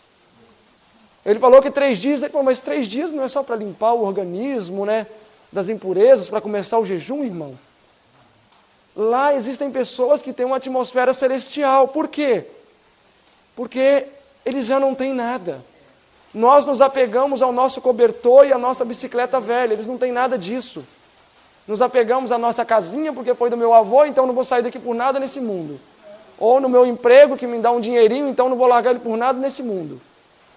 Ele falou que 3 dias, ele falou, mas 3 dias não é só para limpar o organismo, né? Das impurezas, para começar o jejum, irmão? Lá existem pessoas que têm uma atmosfera celestial. Por quê? Porque eles já não têm nada. Nós nos apegamos ao nosso cobertor e à nossa bicicleta velha. Eles não têm nada disso. Nos apegamos à nossa casinha porque foi do meu avô, então não vou sair daqui por nada nesse mundo. Ou no meu emprego que me dá um dinheirinho, então não vou largar ele por nada nesse mundo.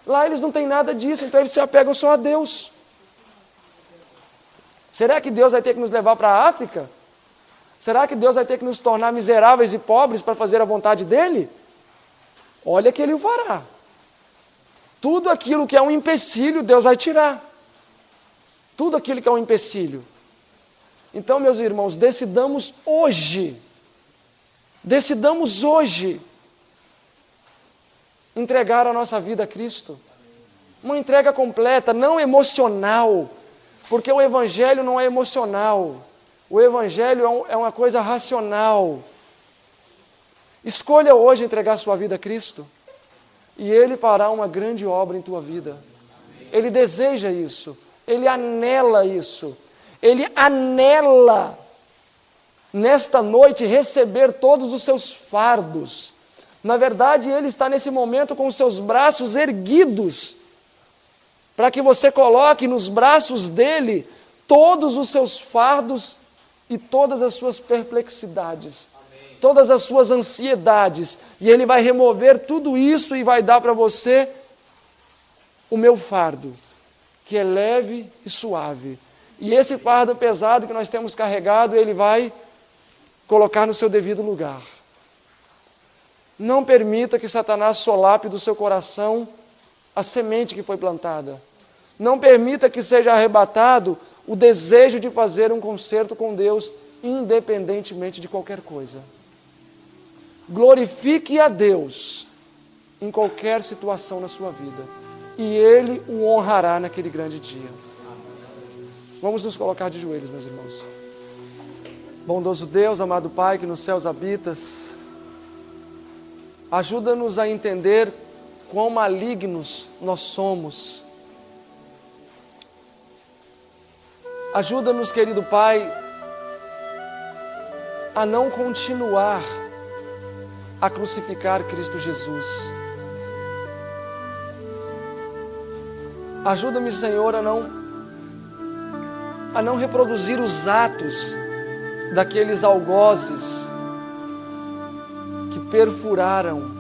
Lá eles não têm nada disso, então eles se apegam só a Deus. Será que Deus vai ter que nos levar para a África? Será que Deus vai ter que nos tornar miseráveis e pobres para fazer a vontade dEle? Olha que Ele o fará. Tudo aquilo que é um empecilho, Deus vai tirar. Tudo aquilo que é um empecilho. Então, meus irmãos, decidamos hoje entregar a nossa vida a Cristo. Uma entrega completa, não emocional, porque o Evangelho não é emocional. O Evangelho é uma coisa racional. Escolha hoje entregar sua vida a Cristo, e Ele fará uma grande obra em tua vida. Ele deseja isso, Ele anela isso, Ele anela nesta noite receber todos os seus fardos. Na verdade, Ele está nesse momento com os seus braços erguidos, para que você coloque nos braços dEle todos os seus fardos e todas as suas perplexidades, todas as suas ansiedades, e Ele vai remover tudo isso e vai dar para você o meu fardo, que é leve e suave. E esse fardo pesado que nós temos carregado, Ele vai colocar no seu devido lugar. Não permita que Satanás solape do seu coração a semente que foi plantada. Não permita que seja arrebatado o desejo de fazer um concerto com Deus, independentemente de qualquer coisa. Glorifique a Deus em qualquer situação na sua vida, e Ele o honrará naquele grande dia. Vamos nos colocar de joelhos, meus irmãos. Bondoso Deus, amado Pai, que nos céus habitas, ajuda-nos a entender quão malignos nós somos. Ajuda-nos, querido Pai, a não continuar a crucificar Cristo Jesus. Ajuda-me, Senhor, a não reproduzir os atos daqueles algozes que perfuraram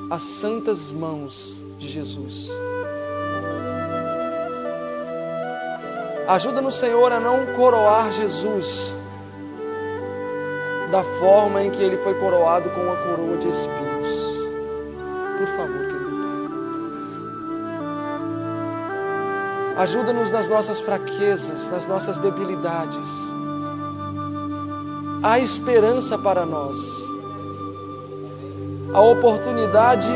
as santas mãos de Jesus. Ajuda-nos, Senhor, a não coroar Jesus da forma em que Ele foi coroado com uma coroa de espinhos. Por favor, querido Pai. Ajuda-nos nas nossas fraquezas, nas nossas debilidades. Há esperança para nós. A oportunidade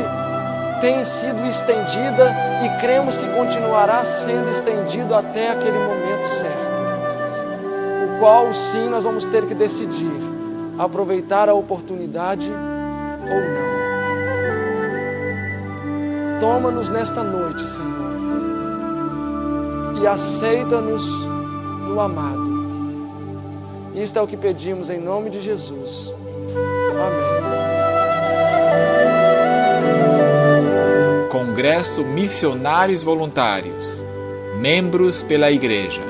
tem sido estendida e cremos que continuará sendo estendido até aquele momento certo, o qual sim nós vamos ter que decidir aproveitar a oportunidade ou não. Toma-nos nesta noite, Senhor, e aceita-nos no amado. Isto é o que pedimos em nome de Jesus. Amém. Congresso Missionários Voluntários, membros pela Igreja.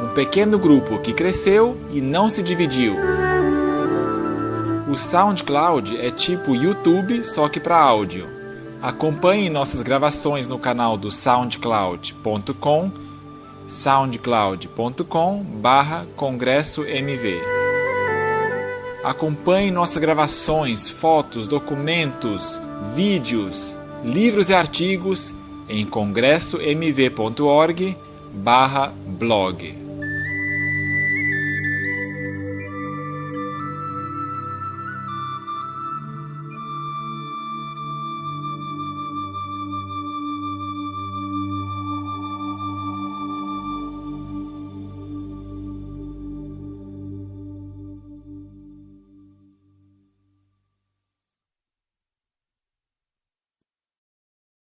Um pequeno grupo que cresceu e não se dividiu. O SoundCloud é tipo YouTube, só que para áudio. Acompanhe nossas gravações no canal do soundcloud.com, soundcloud.com/congresso-mv. Acompanhe nossas gravações, fotos, documentos, vídeos, livros e artigos em congressomv.org/blog.